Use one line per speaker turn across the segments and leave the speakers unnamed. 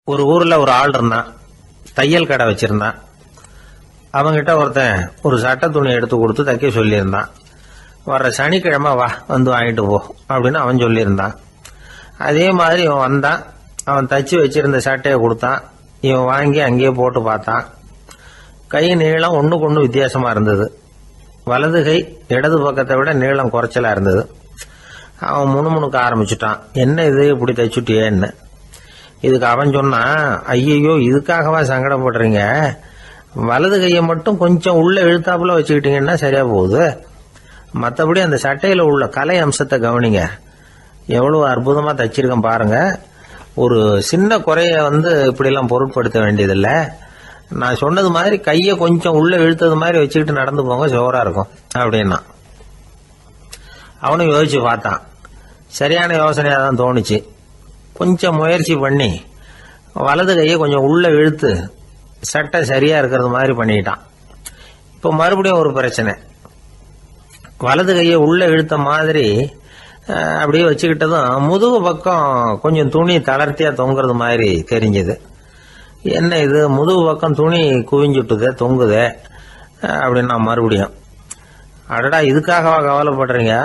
ஒரு ஊர்ல ஒரு ஆள் இருந்தான். தையல் கடை வச்சிருந்தான். அவங்கிட்ட ஒருத்தன் ஒரு சட்டை துணி எடுத்து கொடுத்து தைக்க சொல்லியிருந்தான். வர்ற சனிக்கிழமை வா வந்து வாங்கிட்டு போ அப்படின்னு அவன் சொல்லியிருந்தான். அதே மாதிரி இவன் வந்தான். அவன் தச்சு வச்சிருந்த சட்டையை கொடுத்தான். இவன் வாங்கி அங்கேயே போட்டு பார்த்தான். கை நீளம் ஒண்ணுக்கு ஒண்ணு வித்தியாசமா இருந்தது. வலது கை இடது பக்கத்தை விட நீளம் குறைச்சலா இருந்தது. அவன் முணுமுணுக்க ஆரம்பிச்சுட்டான். என்ன இது இப்படி தைச்சுட்டியேன்னு. இதுக்கு அவன் சொன்னான், ஐயையோ இதுக்காகவா சங்கடப்படுறீங்க, வலது கையை மட்டும் கொஞ்சம் உள்ள இழுத்தாப்புல வச்சுக்கிட்டீங்கன்னா சரியா போகுது. மற்றபடி அந்த சட்டையில உள்ள கலை அம்சத்தை கவனிங்க, எவ்வளவு அற்புதமா தச்சிருக்கேன் பாருங்க. ஒரு சின்ன குறைய இப்படிலாம் பொருட்படுத்த வேண்டியதில்லை. நான் சொன்னது மாதிரி கையை கொஞ்சம் உள்ள இழுத்தது மாதிரி வச்சுக்கிட்டு நடந்து போங்க, ஜோரா இருக்கும் அப்படின்னா. அவனும் யோசிச்சு பார்த்தான். சரியான யோசனையா தான் தோணுச்சு. கொஞ்சம் முயற்சி பண்ணி வலது கையை கொஞ்சம் உள்ள இழுத்து சட்டை சரியா இருக்கிறது மாதிரி பண்ணிட்டான். இப்போ மறுபடியும் ஒரு பிரச்சனை. வலது கையை உள்ள இழுத்த மாதிரி அப்படியே வச்சுக்கிட்டதும் முதுகு பக்கம் கொஞ்சம் துணி தளர்த்தியா தொங்குறது மாதிரி தெரிஞ்சது. என்ன இது முதுகு பக்கம் துணி குவிஞ்சுட்டுதே தொங்குதே அப்படின்னா மறுபடியும், அடடா இதுக்காகவா கவலைப்படுறீங்க,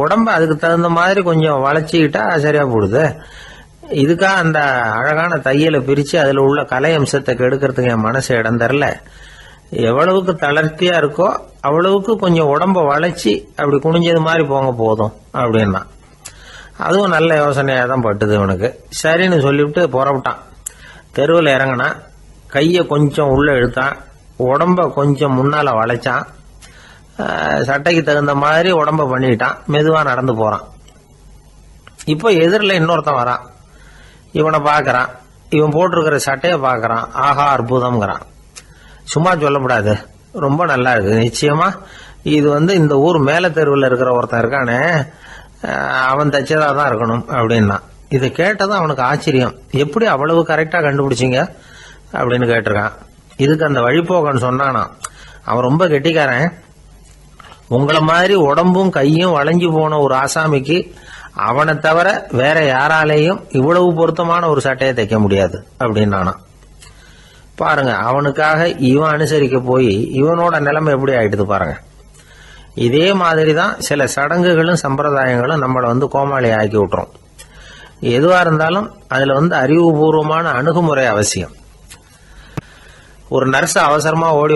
உடம்ப அதுக்கு தகுந்த மாதிரி கொஞ்சம் வளைச்சிக்கிட்டா சரியா போடுது. இதுக்காக அந்த அழகான தையலை பிரிச்சு அதுல உள்ள கலை அம்சத்தை கெடுக்கிறதுக்கு என் மனசு இடம் தரல. எவ்வளவுக்கு தளர்த்தியா இருக்கோ அவ்வளவுக்கு கொஞ்சம் உடம்ப வளைச்சி அப்படி குனிஞ்சது மாதிரி போங்க போதும் அப்படின்னா. அதுவும் நல்ல யோசனையா தான் பட்டுது இவனுக்கு. சரின்னு சொல்லிவிட்டு புறப்பட்டான். தெருவில் இறங்கினான். கையை கொஞ்சம் உள்ள இழுத்தான். உடம்ப கொஞ்சம் முன்னால வளைச்சான். சட்டைக்கு தகுந்த மாதிரி உடம்ப பண்ணிட்டான். மெதுவா நடந்து போறான். இப்போ எதிரில் இன்னொருத்தன் வரான். இவனை பாக்குறான். இவன் போட்டிருக்கிற சட்டையை பாக்குறான். ஆஹா அற்புதம்ங்கிறான். சும்மா சொல்லக்கூடாது, ரொம்ப நல்லா இருக்கு நிச்சயமா. இது இந்த ஊர் மேல தெருவில் இருக்கிற ஒருத்தன் இருக்கானே, அவன் தச்சதா தான் இருக்கணும் அப்படின்னா. இதை கேட்டதும் அவனுக்கு ஆச்சரியம். எப்படி அவ்வளவு கரெக்டா கண்டுபிடிச்சிங்க அப்படின்னு கேட்டிருக்கான். இதுக்கு அந்த வழிபோக்கன்னு சொன்னானா, அவன் ரொம்ப கெட்டிக்காரன். உங்களை மாதிரி உடம்பும் கையும் வளைஞ்சு போன ஒரு ஆசாமிக்கு அவனை தவிர வேற யாராலேயும் இவ்வளவு பொருத்தமான ஒரு சட்டையை தைக்க முடியாது அப்படின்னானா. பாருங்க, அவனுக்காக இவன் அனுசரிக்க போய் இவனோட நிலைமை எப்படி ஆயிடுது பாருங்க. இதே மாதிரி தான் சில சடங்குகளும் சம்பிரதாயங்களும் நம்மளை கோமாளி ஆக்கி விட்டுரும். எதுவா இருந்தாலும் அதுல அறிவுபூர்வமான அணுகுமுறை அவசியம். ஒரு நர்ஸ் அவசரமா ஓடி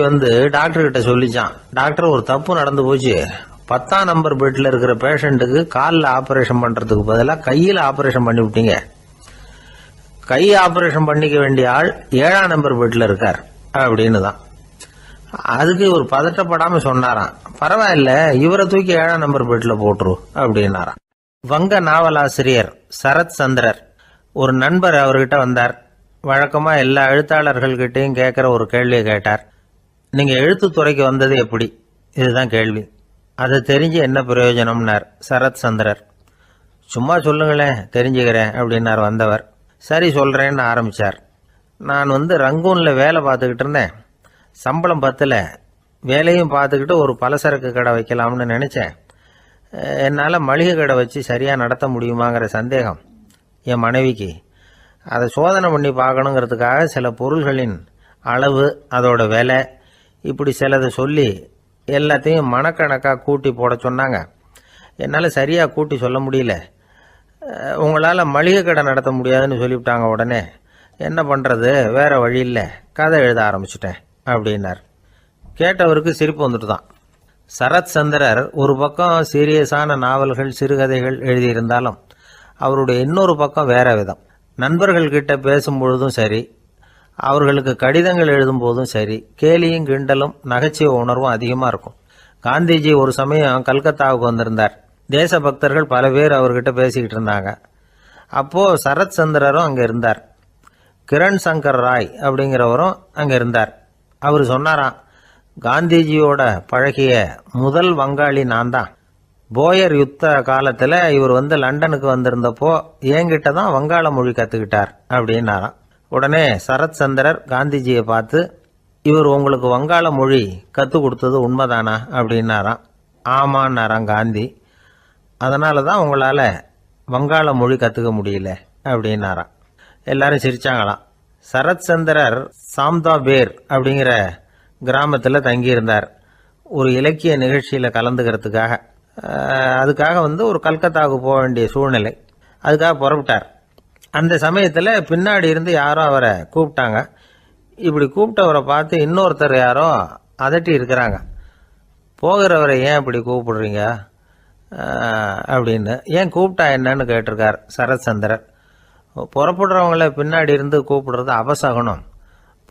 டாக்டர் கிட்ட சொல்லிச்சான், டாக்டர் ஒரு தப்பு நடந்து போச்சு, 10ஆம் நம்பர் பெட்ல இருக்கிற பேஷண்ட்டுக்கு காலில் ஆபரேஷன் பண்றதுக்கு பதிலாக கையில் ஆபரேஷன் பண்ணி விட்டீங்க. கை ஆபரேஷன் பண்ணிக்க வேண்டிய ஆள் 7ஆம் நம்பர் பெட்ல இருக்கார் அப்படின்னு தான். அதுக்கு ஒரு பதட்டப்படாம சொன்னாராம், பரவாயில்ல இவரை தூக்கி 7ஆம் நம்பர் பெட்ல போட்டுரு அப்படின்னாராம். வங்க நாவலாசிரியர் சரத் சந்திரர் ஒரு நண்பர் அவர்கிட்ட வந்தார். வழக்கமா எல்லா எழுத்தாளர்கள்கிட்டையும் கேட்கிற ஒரு கேள்வியை கேட்டார். நீங்க எழுத்துத்துறைக்கு வந்தது எப்படி, இதுதான் கேள்வி. அதை தெரிஞ்சு என்ன பிரயோஜனம்னார் சரத் சந்திரர். சும்மா சொல்லுங்களேன் தெரிஞ்சுக்கிறேன் அப்படின்னார் வந்தவர். சரி சொல்றேன்னு ஆரம்பிச்சார். நான் ரங்கூன்ல வேலை பார்த்துக்கிட்டு இருந்தேன். சம்பளம் பத்தல. வேலையும் பார்த்துக்கிட்டு ஒரு பலசரக்கு கடை வைக்கலாம்னு நினைச்சேன். என்னால் மளிகை கடை வச்சு சரியா நடத்த முடியுமாங்கிற சந்தேகம் என் மனைவிக்கு. அதை சோதனை பண்ணி பார்க்கணுங்கிறதுக்காக சில பொருள்களின் அளவு, அதோட விலை, இப்படி சிலதை சொல்லி எல்லாத்தையும் மனக்கணக்காக கூட்டி போட சொன்னாங்க. என்னால் சரியாக கூட்டி சொல்ல முடியல. உங்களால் மளிகை கடை நடத்த முடியாதுன்னு சொல்லிவிட்டாங்க. உடனே என்ன பண்ணுறது, வேற வழி இல்லை, கதை எழுத ஆரம்பிச்சிட்டேன் அப்படின்னார். கேட்டவருக்கு சிரிப்பு வந்துட்டு தான். சரத் சந்திரர் ஒரு பக்கம் சீரியஸான நாவல்கள் சிறுகதைகள் எழுதியிருந்தாலும் அவருடைய இன்னொரு பக்கம் வேற விதம். நண்பர்கள் கிட்ட பேசும்பொழுதும் சரி, அவர்களுக்கு கடிதங்கள் எழுதும் போதும் சரி, கேலியும் கிண்டலும் நகைச்சுவை உணர்வும் அதிகமாக இருக்கும். காந்திஜி ஒரு சமயம் கல்கத்தாவுக்கு வந்திருந்தார். தேசபக்தர்கள் பல பேர் அவர்கிட்ட பேசிக்கிட்டு இருந்தாங்க. அப்போ சரத் சந்திரரும் அங்கே இருந்தார். கிரண் சங்கர் ராய் அப்படிங்கிறவரும் அங்கே இருந்தார். அவர் சொன்னாராம், காந்திஜியோட பழகிய முதல் வங்காளி நான் தான். போயர் யுத்த காலத்தில் இவர் லண்டனுக்கு வந்திருந்தப்போ என்கிட்ட தான் வங்காள மொழி கற்றுக்கிட்டார் அப்படின்னாராம். உடனே சரத் சந்திரர் காந்திஜியை பார்த்து, இவர் உங்களுக்கு வங்காள மொழி கற்றுக் கொடுத்தது உண்மைதானா அப்படின்னாராம். ஆமான்னாராம் காந்தி. அதனால தான் உங்களால் வங்காள மொழி கற்றுக்க முடியல அப்படின்னாராம். எல்லாரும் சிரிச்சாங்களாம். சரத்சந்திரர் சாம்தாபேர் அப்படிங்கிற கிராமத்தில் தங்கியிருந்தார். ஒரு இலக்கிய நிகழ்ச்சியில் கலந்துக்கிறதுக்காக. அதுக்காக ஒரு கல்கத்தாவுக்கு போக வேண்டிய சூழ்நிலை. அதுக்காக புறப்பட்டார். அந்த சமயத்தில் பின்னாடி இருந்து யாரோ அவரை கூப்பிட்டாங்க. இப்படி கூப்பிட்டவரை பார்த்து இன்னொருத்தர் யாரோ அதட்டி இருக்கிறாங்க. போகிறவரை ஏன் இப்படி கூப்பிடுறீங்க அப்படின்னு. ஏன் கூப்பிட்டா என்னன்னு கேட்டிருக்கார் சரத்சந்திரர். புறப்படுறவங்கள பின்னாடி இருந்து கூப்பிடுறது அபசகுனம்,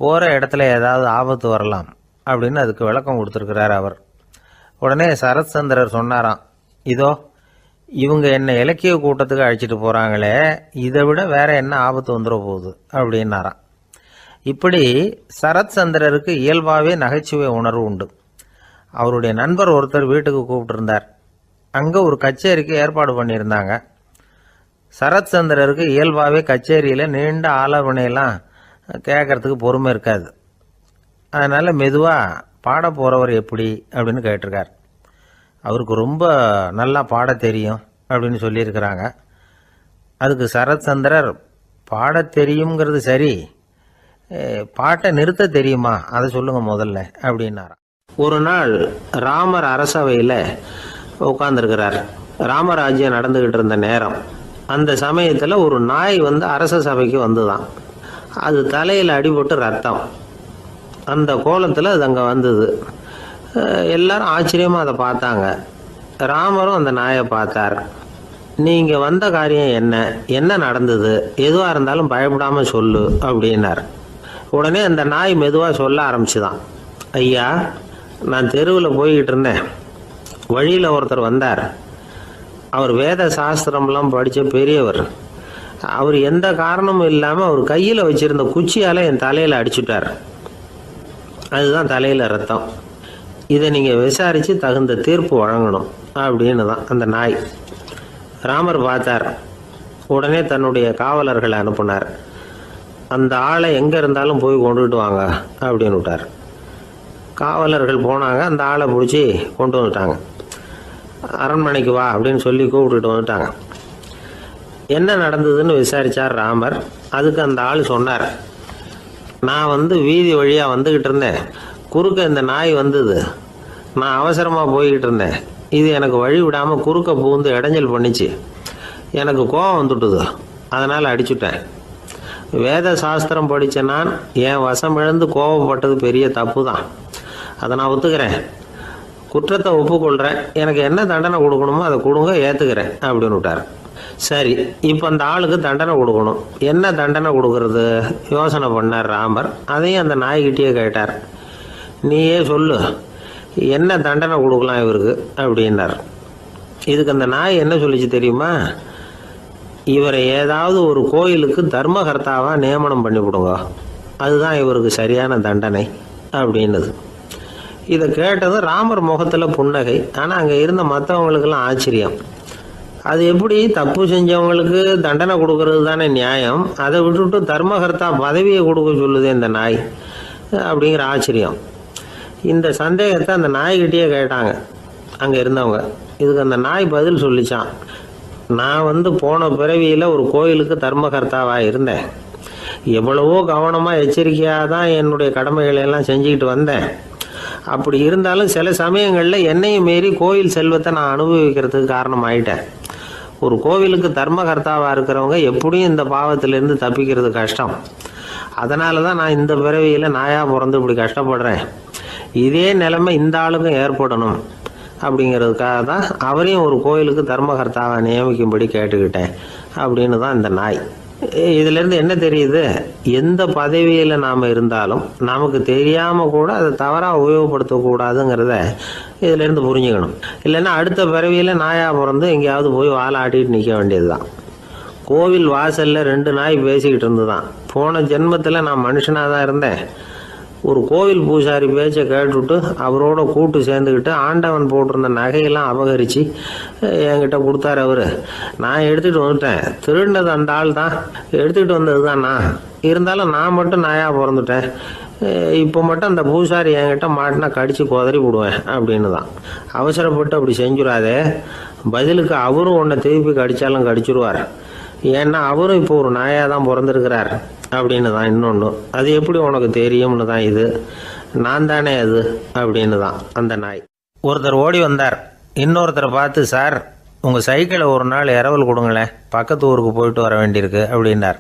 போகிற இடத்துல ஏதாவது ஆபத்து வரலாம் அப்படின்னு அதுக்கு விளக்கம் கொடுத்துருக்கிறார் அவர். உடனே சரத்சந்திரர் சொன்னாராம், இதோ இவங்க என்ன இலக்கிய கூட்டத்துக்கு அழைச்சிட்டு போகிறாங்களே, இதை விட வேற என்ன ஆபத்து வந்துட போகுது அப்படின்னாராம். இப்படி சரத்சந்திரருக்கு இயல்பாகவே நகைச்சுவை உணர்வு உண்டு. அவருடைய நண்பர் ஒருத்தர் வீட்டுக்கு கூப்பிட்டுருந்தார். அங்கே ஒரு கச்சேரிக்கு ஏற்பாடு பண்ணியிருந்தாங்க. சரத்சந்திரருக்கு இயல்பாகவே கச்சேரியில் நீண்ட ஆலோசனையெல்லாம் கேட்கறதுக்கு பொறுமை இருக்காது. அதனால் மெதுவாக பாட போகிறவர் எப்படி அப்படின்னு கேட்டிருக்கார். அவருக்கு ரொம்ப நல்லா பாட தெரியும் அப்படின்னு சொல்லியிருக்கிறாங்க. அதுக்கு சரத்சந்திரர், பாட தெரியுங்கிறது சரி, பாட்டை நிறுத்த தெரியுமா அதை சொல்லுங்க முதல்ல அப்படின்னாராம். ஒரு நாள் ராமர் அரசவையில் உட்கார்ந்துருக்கிறார். ராமராஜ்யம் நடந்துகிட்டு இருந்த நேரம். அந்த சமயத்தில் ஒரு நாய் அரச சபைக்கு வந்துதான். அது தலையில் அடிபட்டு ரத்தம். அந்த கோலத்தில் அது அங்கே வந்தது. எல்லாரும் ஆச்சரியமாக அதை பார்த்தாங்க. ராமரும் அந்த நாயை பார்த்தார். நீங்கள் வந்த காரியம் என்ன, என்ன நடந்தது, எதுவாக இருந்தாலும் பயப்படாமல் சொல்லு அப்படின்னார். உடனே அந்த நாய் மெதுவாக சொல்ல ஆரம்பிச்சுதான். ஐயா, நான் தெருவில் போய்கிட்டு இருந்தேன். வழியில் ஒருத்தர் வந்தார். அவர் வேத சாஸ்திரம்லாம் படித்த பெரியவர். அவர் எந்த காரணமும் இல்லாமல் அவர் கையில் வச்சிருந்த குச்சியால் என் தலையில் அடிச்சுட்டார். அதுதான் தலையில் ரத்தம். இதை நீங்கள் விசாரித்து தகுந்த தீர்ப்பு வழங்கணும் அப்படின்னு தான் அந்த நாய். ராமர் பார்த்தார். உடனே தன்னுடைய காவலர்களை அனுப்புனார். அந்த ஆளை எங்கே இருந்தாலும் போய் கொண்டுகிட்டு வாங்க அப்படின்னு விட்டார். காவலர்கள் போனாங்க. அந்த ஆளை பிடிச்சி கொண்டு வந்துட்டாங்க. அரண்மனைக்கு வா அப்படின்னு சொல்லி கூப்பிட்டுட்டு வந்துட்டாங்க. என்ன நடந்ததுன்னு விசாரித்தார் ராமர். அதுக்கு அந்த ஆள் சொன்னார், நான் வீதி வழியாக வந்துக்கிட்டு இருந்தேன். குறுக்க இந்த நாய் வந்தது. நான் அவசரமாக போய்கிட்டு இருந்தேன். இது எனக்கு வழி விடாமல் குறுக்க பூந்து இடைஞ்சல் பண்ணிச்சு. எனக்கு கோபம் வந்துட்டுது. அதனால் அடிச்சுட்டேன். வேத சாஸ்திரம் படித்த நான் என் வசம் இழந்து கோபப்பட்டது பெரிய தப்பு தான். அதை நான் ஒத்துக்கிறேன். குற்றத்தை ஒப்புக்கொள்கிறேன். எனக்கு என்ன தண்டனை கொடுக்கணுமோ அதை கொடுங்க, ஏற்றுக்கிறேன் அப்படின்னு விட்டார். சரி, இப்போ அந்த ஆளுக்கு தண்டனை கொடுக்கணும். என்ன தண்டனை கொடுக்கறது யோசனை பண்ணார் ராமர். அதையும் அந்த நாய்கிட்டே கேட்டார். நீயே சொல்லு, என்ன தண்டனை கொடுக்கலாம் இவருக்கு அப்படின்னார். இதுக்கு அந்த நாய் என்ன சொல்லிச்சு தெரியுமா? இவரை ஏதாவது ஒரு கோயிலுக்கு தர்மகர்த்தாவாக நியமனம் பண்ணிவிடுங்க, அதுதான் இவருக்கு சரியான தண்டனை அப்படின்னது. இதை கேட்டதும் ராமர் முகத்தில் புன்னகை. ஆனால் அங்கே இருந்த மற்றவங்களுக்கெல்லாம் ஆச்சரியம். அது எப்படி, தப்பு செஞ்சவங்களுக்கு தண்டனை கொடுக்கறது தானே நியாயம், அதை விட்டுவிட்டு தர்மகர்த்தா பதவியை கொடுக்க சொல்லுது இந்த நாய் அப்படிங்கிற ஆச்சரியம். இந்த சந்தேகத்தை அந்த நாய்கிட்டேயே கேட்டாங்க அங்கே இருந்தவங்க. இதுக்கு அந்த நாய் பதில் சொல்லிச்சான். நான் போன பிறவியில் ஒரு கோயிலுக்கு தர்மகர்த்தாவாக இருந்தேன். எவ்வளவோ கவனமாக எச்சரிக்கையாக தான் என்னுடைய கடமைகளை எல்லாம் செஞ்சுக்கிட்டு வந்தேன். அப்படி இருந்தாலும் சில சமயங்களில் என்னையும் மீறி கோயில் செல்வத்தை நான் அனுபவிக்கிறதுக்கு காரணம் ஆயிட்டேன். ஒரு கோவிலுக்கு தர்மகர்த்தாவாக இருக்கிறவங்க எப்படியும் இந்த பாவத்திலேருந்து தப்பிக்கிறது கஷ்டம். அதனால தான் நான் இந்த பிறவியில் நாயாக பிறந்து இப்படி கஷ்டப்படுறேன். இதே நிலைமை இந்த ஆளுக்கும் ஏற்படணும் அப்படிங்கிறதுக்காக தான் அவரையும் ஒரு கோயிலுக்கு தர்மகர்த்தாவை நியமிக்கும்படி கேட்டுக்கிட்டேன் அப்படின்னு தான் இந்த நாய். இதிலேருந்து என்ன தெரியுது? எந்த பதவியில் நாம் இருந்தாலும் நமக்கு தெரியாமல் கூட அதை தவறாக உபயோகப்படுத்தக்கூடாதுங்கிறத இதிலேருந்து புரிஞ்சுக்கணும். இல்லைன்னா அடுத்த பிறவியில் நாயாக பிறந்து எங்கேயாவது போய் வாழை ஆட்டிட்டு நிற்க வேண்டியது தான். கோவில் வாசலில் 2 நாய் பேசிக்கிட்டு இருந்து தான். போன ஜென்மத்தில் நான் மனுஷனாக தான் இருந்தேன். ஒரு கோவில் பூசாரி பேச்சை கேட்டுவிட்டு அவரோட கூட்டு சேர்ந்துக்கிட்டு ஆண்டவன் போட்டிருந்த நகையெல்லாம் அபகரித்து என்கிட்ட கொடுத்தாரு அவர். நான் எடுத்துகிட்டு வந்துட்டேன். திருடினது அந்த ஆள் தான், எடுத்துக்கிட்டு வந்தது தான் நான். இருந்தாலும் நான் மட்டும் நாயாக பிறந்துட்டேன். இப்போ மட்டும் அந்த பூசாரி என்கிட்ட மாட்டினா கடித்து குதறி விடுவேன் அப்படின்னு தான். அவசரப்பட்டு அப்படி செஞ்சுடாதே. பதிலுக்கு அவரும் உன்னை திருப்பி கடித்தாலும் கடிச்சிருவார். ஏன்னா அவரும் இப்போ ஒரு நாயாக தான் பிறந்திருக்கிறார் அப்படின்னு தான் இன்னொன்று. அது எப்படி உனக்கு தெரியும்னு தான் இது. நான் தானே அது அப்படின்னு தான் அந்த நாய். ஒருத்தர் ஓடி வந்தார். இன்னொருத்தரை பார்த்து, சார் உங்கள் சைக்கிளை ஒரு நாள் இரவல் கொடுங்களேன், பக்கத்து ஊருக்கு போயிட்டு வர வேண்டியிருக்கு அப்படின்னார்.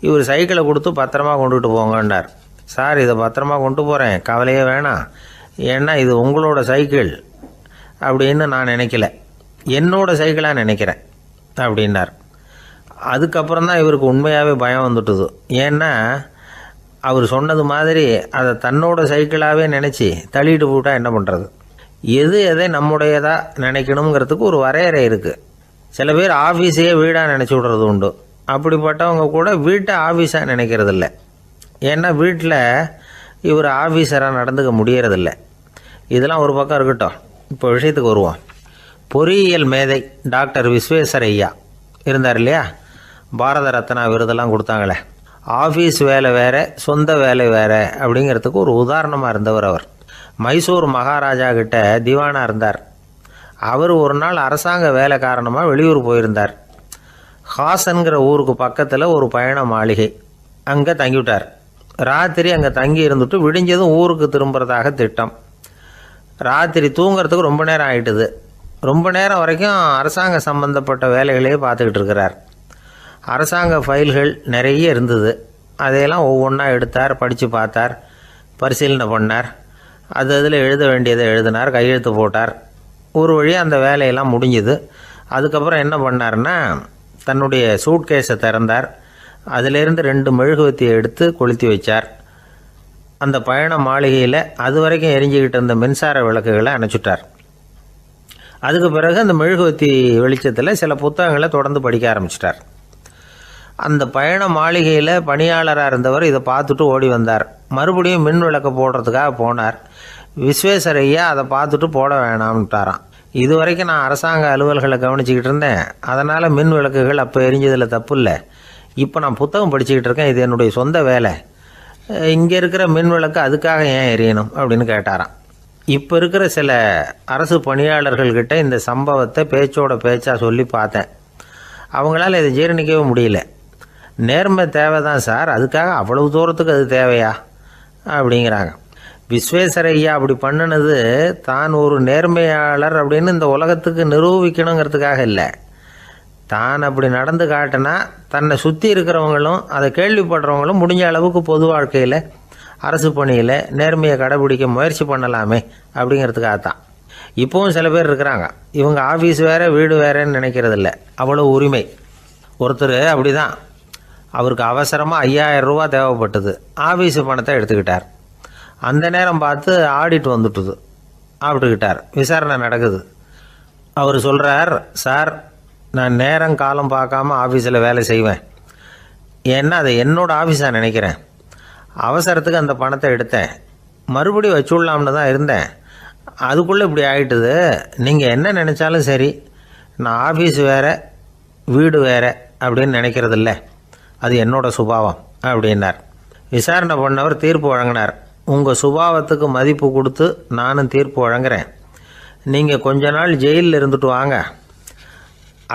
இவர் சைக்கிளை கொடுத்து பத்திரமா கொண்டுகிட்டு போங்கன்னார். சார் இதை பத்திரமா கொண்டு போகிறேன், கவலையே வேணாம், ஏன்னா இது உங்களோட சைக்கிள் அப்படின்னு நான் நினைக்கல, என்னோட சைக்கிளாக நினைக்கிறேன் அப்படின்னார். அதுக்கப்புறம் தான் இவருக்கு உண்மையாகவே பயம் வந்துட்டுது. ஏன்னா அவர் சொன்னது மாதிரி அதை தன்னோட சைக்கிளாகவே நினச்சி தள்ளிட்டு போட்டால் என்ன பண்ணுறது. எது எதை நம்முடையதாக நினைக்கணுங்கிறதுக்கு ஒரு வரையறை இருக்குது. சில பேர் ஆஃபீஸையே வீடாக நினச்சி விடுறது உண்டு. அப்படிப்பட்டவங்க கூட வீட்டை ஆஃபீஸாக நினைக்கிறதில்ல. ஏன்னா வீட்டில் இவர் ஆஃபீஸராக நடந்துக்க முடியறதில்ல. இதெல்லாம் ஒரு பக்கம் இருக்கட்டும். இப்போ விஷயத்துக்கு வருவோம். பொறியியல் மேதை டாக்டர் விஸ்வேஸ்வரய்யா இருந்தார் இல்லையா, பாரத ரத்னா விருதெல்லாம் கொடுத்தாங்களே. ஆஃபீஸ் வேலை வேறு, சொந்த வேலை வேறு அப்படிங்கிறதுக்கு ஒரு உதாரணமாக இருந்தவர் அவர். மைசூர் மகாராஜா கிட்ட திவானாக இருந்தார். அவர் ஒரு நாள் அரசாங்க வேலை காரணமாக வெளியூர் போயிருந்தார். ஹாசன்கிற ஊருக்கு பக்கத்தில் ஒரு பயண மாளிகை, அங்கே தங்கிவிட்டார். ராத்திரி அங்கே தங்கி இருந்துட்டு விடிஞ்சதும் ஊருக்கு திரும்புறதாக திட்டம். ராத்திரி தூங்கிறதுக்கு ரொம்ப நேரம் ஆகிட்டுது. ரொம்ப நேரம் வரைக்கும் அரசாங்க சம்பந்தப்பட்ட வேலைகளையே பார்த்துக்கிட்டு இருக்கிறார். அரசாங்க ஃபைல்கள் நிறைய இருந்தது. அதையெல்லாம் ஒவ்வொன்றா எடுத்தார், படித்து பார்த்தார், பரிசீலனை பண்ணார். அதில் எழுத வேண்டியதை எழுதினார், கையெழுத்து போட்டார். ஒரு வழியாக அந்த வேலையெல்லாம் முடிஞ்சுது. அதுக்கப்புறம் என்ன பண்ணார்னா, தன்னுடைய சூட்கேஸை திறந்தார். அதிலிருந்து 2 மெழுகுவத்தியை எடுத்து கொளுத்தி வச்சார். அந்த பயண மாளிகையில் அது வரைக்கும் எரிஞ்சிக்கிட்டு இருந்த மின்சார விளக்குகளை அணைச்சிட்டார். அதுக்கு பிறகு அந்த மெழுகுவத்தி வெளிச்சத்தில் சில புத்தகங்களை தொடர்ந்து படிக்க ஆரம்பிச்சிட்டார். அந்த பயண மாளிகையில் பணியாளராக இருந்தவர் இதை பார்த்துட்டு ஓடி வந்தார். மறுபடியும் மின் விளக்கு போடுறதுக்காக போனார். விஸ்வேஸ்வரய்யா அதை பார்த்துட்டு போட வேணாம்ட்டாராம். இது வரைக்கும் நான் அரசாங்க அலுவல்களை கவனிச்சிக்கிட்டு இருந்தேன், அதனால் மின் விளக்குகள் அப்போ எரிஞ்சதில் தப்பு இல்லை. இப்போ நான் புத்தகம் படிச்சுக்கிட்டு இருக்கேன், இது என்னுடைய சொந்த வேலை, இங்கே இருக்கிற மின் விளக்கு அதுக்காக ஏன் எரியணும் அப்படின்னு கேட்டாராம். இப்போ இருக்கிற சில அரசு பணியாளர்கள்கிட்ட இந்த சம்பவத்தை பேச்சோட பேச்சாக சொல்லி பார்த்தேன். அவங்களால இதை ஜீரணிக்கவே முடியல. நேர்மை தேவை தான் சார், அதுக்காக அவ்வளவு தூரத்துக்கு அது தேவையா அப்படிங்கிறாங்க. விஸ்வேஸ்வரய்யா அப்படி பண்ணினது தான் ஒரு நேர்மையாளர் அப்படின்னு இந்த உலகத்துக்கு நிரூபிக்கணுங்கிறதுக்காக இல்லை. தான் அப்படி நடந்து காட்டினா தன்னை சுற்றி இருக்கிறவங்களும் அதை கேள்விப்படுறவங்களும் முடிஞ்ச அளவுக்கு பொது வாழ்க்கையில், அரசு பணியில் நேர்மையை கடைபிடிக்க முயற்சி பண்ணலாமே அப்படிங்கிறதுக்காகத்தான். இப்போவும் சில பேர் இருக்கிறாங்க, இவங்க ஆஃபீஸ் வேறு வீடு வேறேன்னு நினைக்கிறதில்ல, அவ்வளோ உரிமை. ஒருத்தர் அப்படி தான், அவருக்கு அவசரமாக 5000 ரூபா தேவைப்பட்டது. ஆஃபீஸு பணத்தை எடுத்துக்கிட்டார். அந்த நேரம் பார்த்து ஆடிட் வந்துட்டுது. ஆப்பிட்டுக்கிட்டார். விசாரணை நடக்குது. அவர் சொல்கிறார், சார் நான் நேரம் காலம் பார்க்காம ஆஃபீஸில் வேலை செய்வேன், ஏன்னா அதை என்னோடய ஆஃபீஸாக நினைக்கிறேன். அவசரத்துக்கு அந்த பணத்தை எடுத்தேன், மறுபடியும் வச்சுடலாம்னு தான் இருந்தேன், அதுக்குள்ளே இப்படி ஆகிட்டுது. நீங்கள் என்ன நினச்சாலும் சரி, நான் ஆஃபீஸ் வேறு வீடு வேறு அப்படின்னு நினைக்கிறதில்ல, அது என்னோட சுபாவம் அப்படின்னார். விசாரணை பண்ணவர் தீர்ப்பு வழங்கினார். உங்கள் சுபாவத்துக்கு மதிப்பு கொடுத்து நானும் தீர்ப்பு வழங்குறேன். நீங்கள் கொஞ்ச நாள் ஜெயிலில் இருந்துட்டு வாங்க,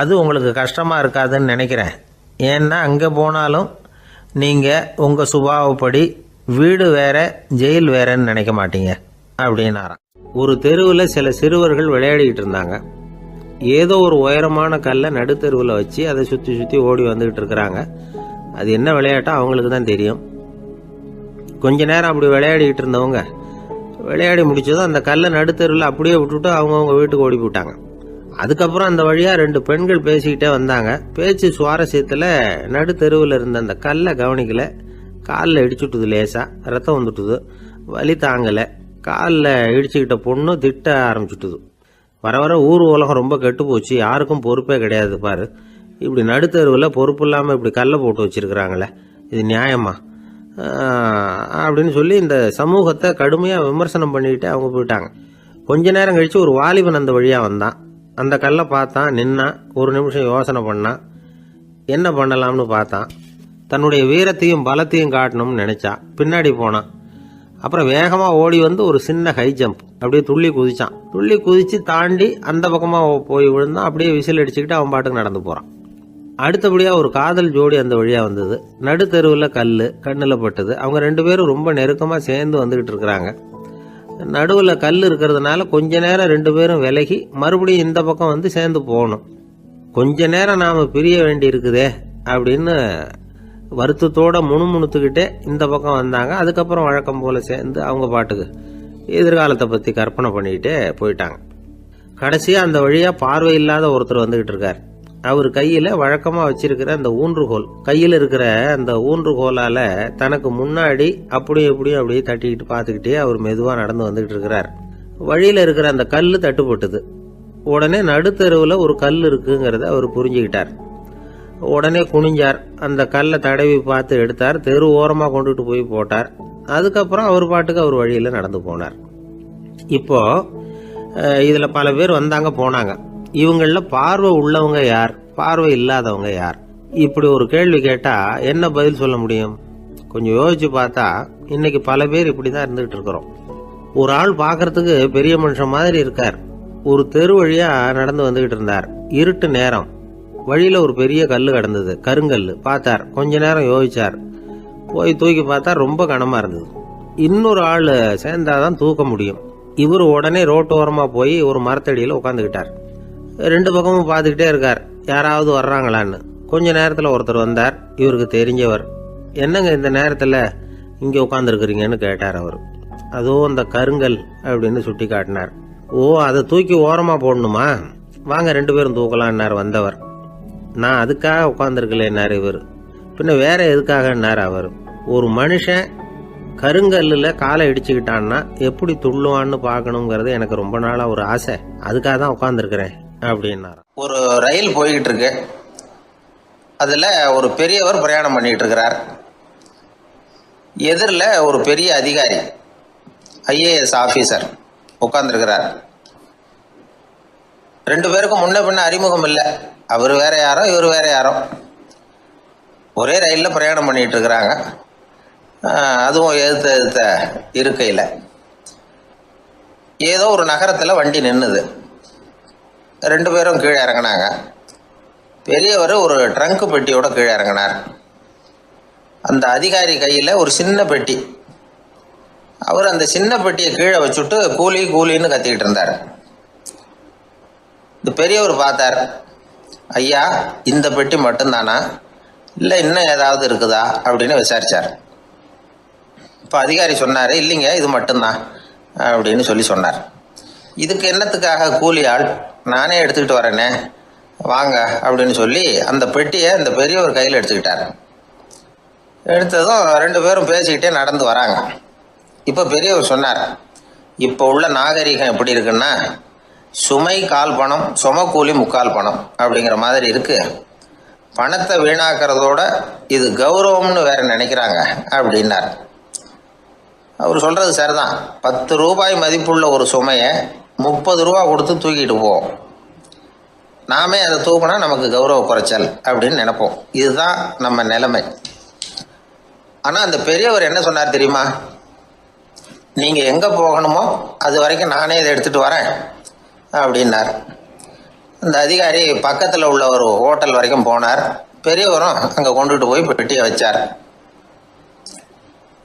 அது உங்களுக்கு கஷ்டமாக இருக்காதுன்னு நினைக்கிறேன். ஏன்னா அங்கே போனாலும் நீங்கள் உங்கள் சுபாவப்படி வீடு வேற ஜெயில் வேறன்னு நினைக்க மாட்டீங்க அப்படின்னாராம். ஒரு தெருவில் சில சிறுவர்கள் விளையாடிக்கிட்டு இருந்தாங்க. ஏதோ ஒரு உயரமான கல்லை நடுத்தெருவில் வச்சு அதை சுற்றி சுற்றி ஓடி வந்துக்கிட்டு இருக்கிறாங்க. அது என்ன விளையாட்டோ அவங்களுக்கு தான் தெரியும். கொஞ்ச நேரம் அப்படி விளையாடிக்கிட்டு இருந்தவங்க விளையாடி முடிச்சதும் அந்த கல்லை நடுத்தெருவில் அப்படியே விட்டுட்டு அவங்கவுங்க வீட்டுக்கு ஓடி போட்டாங்க. அதுக்கப்புறம் அந்த வழியாக 2 பெண்கள் பேசிக்கிட்டே வந்தாங்க. பேச்சு சுவாரஸ்யத்தில் நடுத்தெருவில் இருந்த அந்த கல்லை கவனிக்கலை. காலில் இடிச்சுட்டுது, லேசாக ரத்தம் வந்துட்டுது, வலி தாங்கலை. காலில் இடிச்சுக்கிட்ட பொண்ணு திட்ட ஆரம்பிச்சுட்டுது. வர வர ஊர் உலகம் ரொம்ப கெட்டு போச்சு, யாருக்கும் பொறுப்பே கிடையாது பாரு, இப்படி நடுத்தெருவில் பொறுப்பு இல்லாமல் இப்படி கல்லை போட்டு வச்சுருக்கிறாங்களே, இது நியாயமா அப்படின்னு சொல்லி இந்த சமூகத்தை கடுமையாக விமர்சனம் பண்ணிக்கிட்டு அவங்க போயிட்டாங்க. கொஞ்ச நேரம் கழித்து ஒரு வாலிபன் அந்த வழியாக வந்தான். அந்த கல்லை பார்த்தான், நின்னான், ஒரு நிமிஷம் யோசனை பண்ணான், என்ன பண்ணலாம்னு பார்த்தான். தன்னுடைய வீரத்தையும் பலத்தையும் காட்டணும்னு நினச்சான். பின்னாடி போனான். அப்புறம் வேகமாக ஓடி வந்து ஒரு சின்ன ஹை ஜம்ப் அப்படியே துள்ளி குதிச்சான். துள்ளி குதித்து தாண்டி அந்த பக்கமாக போய் விழுந்தான். அப்படியே விசில் அடிச்சுக்கிட்டு அவன் பாட்டுக்கு நடந்து போகிறான். அடுத்தபடியாக ஒரு காதல் ஜோடி அந்த வழியாக வந்தது. நடுத்தெருவில் கண்ணில் பட்டது. அவங்க 2 பேரும் ரொம்ப நெருக்கமாக சேர்ந்து வந்துக்கிட்டு இருக்கிறாங்க. நடுவில் கல் இருக்கிறதுனால கொஞ்ச நேரம் 2 பேரும் விலகி மறுபடியும் இந்த பக்கம் வந்து சேர்ந்து போகணும். கொஞ்ச நேரம் நாம் பிரிய வேண்டி இருக்குதே அப்படின்னு வருத்தத்தோட முணுமுணுத்துக்கிட்டே இந்த பக்கம் வந்தாங்க. அதுக்கப்புறம் வழக்கம் போல சேர்ந்து அவங்க பாட்டுக்கு எதிர்காலத்தை பற்றி கற்பனை பண்ணிக்கிட்டே போயிட்டாங்க. கடைசியாக அந்த வழியாக பார்வை இல்லாத ஒருத்தர் வந்துக்கிட்டு இருக்கார். அவர் கையில் வழக்கமாக வச்சிருக்கிற அந்த ஊன்றுகோல், கையில் இருக்கிற அந்த ஊன்றுகோலால் தனக்கு முன்னாடி அப்படியும் எப்படியும் அப்படியே தட்டிக்கிட்டு பார்த்துக்கிட்டே அவர் மெதுவாக நடந்து வந்துக்கிட்டு இருக்கிறார். வழியில் இருக்கிற அந்த கல் தட்டுப்பட்டுது. உடனே நடுத்தெருவில் ஒரு கல் இருக்குங்கிறத அவர் புரிஞ்சுக்கிட்டார். உடனே குனிஞ்சார். அந்த கல்லை தடவி பார்த்து எடுத்தார். தெரு ஓரமாக கொண்டுட்டு போய் போட்டார். அதுக்கப்புறம் அவர் பாட்டுக்கு அவர் வழியில் நடந்து போனார். இப்போ இதில் பல பேர் வந்தாங்க போனாங்க. இவங்களில் பார்வை உள்ளவங்க யார், பார்வை இல்லாதவங்க யார்? இப்படி ஒரு கேள்வி கேட்டால் என்ன பதில் சொல்ல முடியும்? கொஞ்சம் யோசிச்சு பார்த்தா இன்னைக்கு பல பேர் இப்படி தான் இருந்துகிட்டு இருக்கிறோம். ஒரு ஆள் பார்க்கறதுக்கு பெரிய மனுஷன் மாதிரி இருக்கார். ஒரு தெரு வழியாக நடந்து வந்துகிட்டு இருந்தார். இருட்டு நேரம். வழியில் ஒரு பெரிய கல் கிடந்தது, கருங்கல். பார்த்தார். கொஞ்ச நேரம் யோசிச்சார். போய் தூக்கி பார்த்தா ரொம்ப கனமாக இருந்தது. இன்னொரு ஆள் சேர்ந்தாதான் தூக்க முடியும். இவர் உடனே ரோட்டோரமாக போய் ஒரு மரத்தடியில் உட்காந்துக்கிட்டார். 2 பக்கமும் பார்த்துக்கிட்டே இருக்கார், யாராவது வர்றாங்களான்னு. கொஞ்ச நேரத்தில் ஒருத்தர் வந்தார். இவருக்கு தெரிஞ்சவர். என்னங்க இந்த நேரத்தில் இங்கே உட்காந்துருக்குறீங்கன்னு கேட்டார் அவர். அதோ அந்த கருங்கல் அப்படின்னு சுட்டி காட்டினார். ஓ, அதை தூக்கி ஓரமாக போடணுமா? வாங்க 2 பேரும் தூக்கலான்னார் வந்தவர். நான் அதுக்காக உட்காந்துருக்கலேன்னார் இவர். பின்ன வேற எதுக்காகன்னார் அவர். ஒரு மனுஷன் கருங்கல்லில் காலை இடிச்சுக்கிட்டான்னா எப்படி துள்ளுவான்னு பார்க்கணுங்கிறது எனக்கு ரொம்ப நாளாக ஒரு ஆசை. அதுக்காக தான் உட்காந்துருக்கிறேன் அப்படின்னார். ஒரு ரயில் போய்கிட்டு இருக்கு. அதில் ஒரு பெரியவர் பிரயாணம் பண்ணிட்டு இருக்கிறார். எதிரில் ஒரு பெரிய அதிகாரி, IAS ஆஃபீஸர் உட்காந்துருக்கிறார். 2 பேருக்கும் முன்ன பின்ன அறிமுகம் இல்லை. அவர் வேற யாரோ, இவர் வேற யாரோ. ஒரே ரயிலில் பிரயாணம் பண்ணிட்டு இருக்கிறாங்க. அதுவும் எதிர்த்த இருக்கையில். ஏதோ ஒரு நகரத்தில் வண்டி நின்றுது. 2 பேரும் கீழே இறங்கினாங்க. பெரியவர் ஒரு ட்ரங்க் பெட்டியோட கீழே இறங்கினார். அந்த அதிகாரி கையில் ஒரு சின்ன பெட்டி. அவர் அந்த சின்ன பெட்டியை கீழே வச்சுட்டு கூலி கூலின்னு கத்திக்கிட்டு இருந்தார். இந்த பெரியவர் பார்த்தார். ஐயா, இந்த பெட்டி மட்டும்தானா, இல்லை இன்னும் ஏதாவது இருக்குதா அப்படின்னு விசாரிச்சார். இப்போ அதிகாரி சொன்னார், இல்லைங்க இது மட்டும்தான் அப்படின்னு சொன்னார். இதுக்கு என்னத்துக்காக கூலி ஆள், நானே எடுத்துக்கிட்டு வரேனே, வாங்க அப்படின்னு சொல்லி அந்த பெட்டியை அந்த பெரியவர் கையில் எடுத்துக்கிட்டார். எடுத்ததும் 2 பேரும் பேசிக்கிட்டே நடந்து வராங்க. இப்போ பெரியவர் சொன்னார், இப்போ உள்ள நாகரிகம் எப்படி இருக்குன்னா, சுமை கால் பணம், சுமக்கூலி முக்கால் பணம் அப்படிங்கிற மாதிரி இருக்கு. பணத்தை வீணாக்கிறதோட இது கௌரவம்னு வேற நினைக்கிறாங்க அப்படின்னார். அவர் சொல்றது சரிதான். 10 ரூபாய் மதிப்புள்ள ஒரு சுமையை 30 ரூபா கொடுத்து தூக்கிட்டு போவோம். நாமே அதை தூக்கினா நமக்கு கௌரவ குறைச்சல் அப்படின்னு நினைப்போம். இதுதான் நம்ம நிலைமை. ஆனால் அந்த பெரியவர் என்ன சொன்னார் தெரியுமா? நீங்கள் எங்கே போகணுமோ அது வரைக்கும் நானே இதை எடுத்துகிட்டு வரேன் அப்படின்னார். அந்த அதிகாரி பக்கத்தில் உள்ள ஒரு ஹோட்டல் வரைக்கும் போனார். பெரியவரும் அங்கே கொண்டுட்டு போய் பெட்டியை வச்சார்.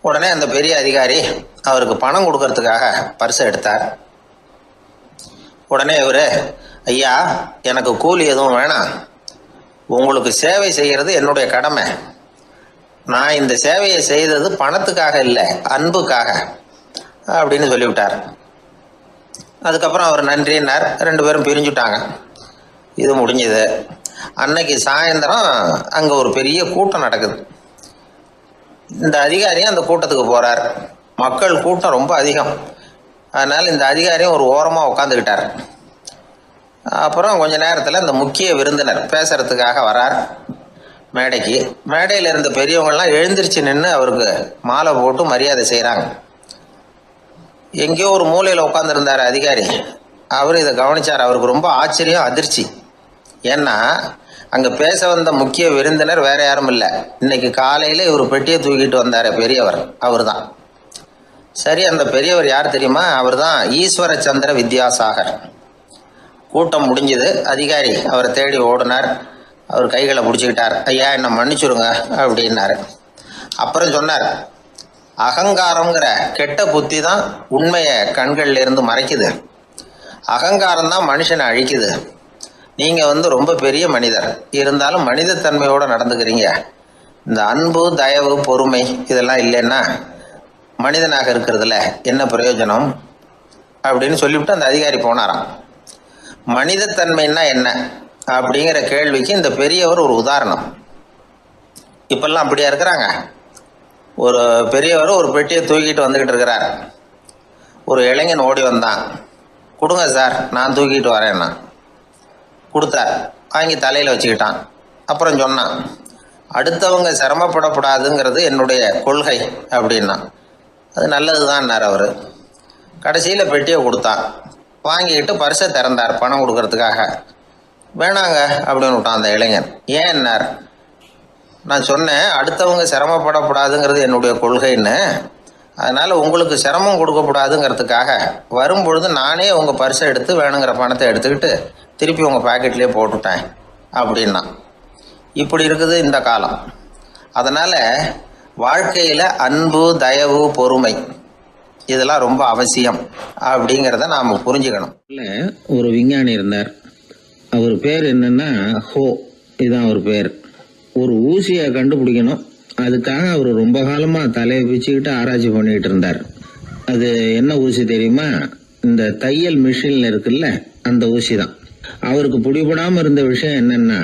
உடனே அந்த பெரிய அதிகாரி அவருக்கு பணம் கொடுக்கறதுக்காக பர்ஸை எடுத்தார். உடனே இவர், ஐயா எனக்கு கூலி எதுவும் வேணாம், உங்களுக்கு சேவை செய்கிறது என்னுடைய கடமை. நான் இந்த சேவையை செய்தது பணத்துக்காக இல்லை, அன்புக்காக அப்படின்னு சொல்லிவிட்டார். அதுக்கப்புறம் அவர் நன்றின்னார். 2 பேரும் பிரிஞ்சுட்டாங்க. இது முடிஞ்சது. அன்னைக்கு சாயந்தரம் அங்கே ஒரு பெரிய கூட்டம் நடக்குது. இந்த அதிகாரியும் அந்த கூட்டத்துக்கு போகிறார். மக்கள் கூட்டம் ரொம்ப அதிகம். அதனால் இந்த அதிகாரியும் ஒரு ஓரமாக உட்காந்துக்கிட்டார். அப்புறம் கொஞ்ச நேரத்தில் இந்த முக்கிய விருந்தினர் பேசுறதுக்காக வரார் மேடைக்கு. மேடையில் இருந்த பெரியவங்கள்லாம் எழுந்திரிச்சு நின்று அவருக்கு மாலை போட்டு மரியாதை செய்கிறாங்க. எங்கேயோ ஒரு மூலையில் உட்காந்துருந்தார் அதிகாரி. அவர் இதை கவனித்தார். அவருக்கு ரொம்ப ஆச்சரியம், அதிர்ச்சி. ஏன்னா அங்கே பேச வந்த முக்கிய விருந்தினர் வேற யாரும் இல்லை. இன்னைக்கு காலையில் இவர் பெட்டியை தூக்கிட்டு வந்தார் பெரியவர், அவர் தான். சரி, அந்த பெரியவர் யார் தெரியுமா? அவர் தான் ஈஸ்வர சந்திர வித்யாசாகர். கூட்டம் முடிஞ்சது. அதிகாரி அவரை தேடி ஓடினார். அவர் கைகளை பிடிச்சிக்கிட்டார். ஐயா என்னை மன்னிச்சுடுங்க அப்படின்னாரு. அப்புறம் சொன்னார், அகங்காரங்கிற கெட்ட புத்தி தான் உண்மையை கண்கள்ல இருந்து மறைக்குது. அகங்காரம் தான் மனுஷனை அழிக்குது. நீங்கள் ரொம்ப பெரிய மனிதர், இருந்தாலும் மனிதத்தன்மையோடு நடந்துக்கிறீங்க. இந்த அன்பு, தயவு, பொறுமை இதெல்லாம் இல்லைன்னா மனிதனாக இருக்கிறதுல என்ன பிரயோஜனம் அப்படின்னு சொல்லிவிட்டு அந்த அதிகாரி போனாராம். மனிதத்தன்மைன்னா என்ன அப்படிங்கிற கேள்விக்கு இந்த பெரியவர் ஒரு உதாரணம். இப்பெல்லாம் அப்படியா இருக்கிறாங்க? ஒரு பெரியவர் ஒரு பெட்டியை தூக்கிட்டு வந்துக்கிட்டு இருக்கிறார். ஒரு இளைஞன் ஓடி வந்தான். கொடுங்க சார், நான் தூக்கிட்டு வரேன்னா. கொடுத்தார். வாங்கி தலையில் வச்சுக்கிட்டான். அப்புறம் சொன்னான், அடுத்தவங்க சிரமப்படக்கூடாதுங்கிறது என்னுடைய கொள்கை அப்படின்னா. அது நல்லது தான்னார் அவர். கடைசியில் பெட்டியை கொடுத்தான். வாங்கிக்கிட்டு பர்ஸை திறந்தார் பணம் கொடுக்கறதுக்காக. வேணாங்க அப்படின்னு விட்டான் அந்த இளைஞன். ஏன்னார், நான் சொன்னேன் அடுத்தவங்க சிரமப்படக்கூடாதுங்கிறது என்னுடைய கொள்கைன்னு. அதனால் உங்களுக்கு சிரமம் கொடுக்கக்கூடாதுங்கிறதுக்காக வரும்பொழுது நானே உங்கள் பர்ஸை எடுத்து வேணுங்கிற பணத்தை எடுத்துக்கிட்டு திருப்பி உங்கள் பாக்கெட்லேயே போட்டுட்டேன் அப்படின்னா. இப்படி இருக்குது இந்த காலம். அதனால் வாழ்க்கையில் அன்பு, தயவு, பொறுமை இதெல்லாம் ரொம்ப அவசியம் அப்படிங்கிறத நாம் புரிஞ்சுக்கணும்.
ஒரு விஞ்ஞானி இருந்தார். அவர் பேர் என்னன்னா ஹோ, இதுதான் அவர் பேர். ஒரு ஊசியை கண்டுபிடிக்கணும், அதுக்காக அவர் ரொம்ப காலமாக தலையை பிச்சுக்கிட்டு ஆராய்ச்சி பண்ணிகிட்டு இருந்தார். அது என்ன ஊசி தெரியுமா? இந்த தையல் மிஷினில் இருக்குல்ல, அந்த ஊசி தான். அவருக்கு பிடிபடாமல் இருந்த விஷயம் என்னன்னா,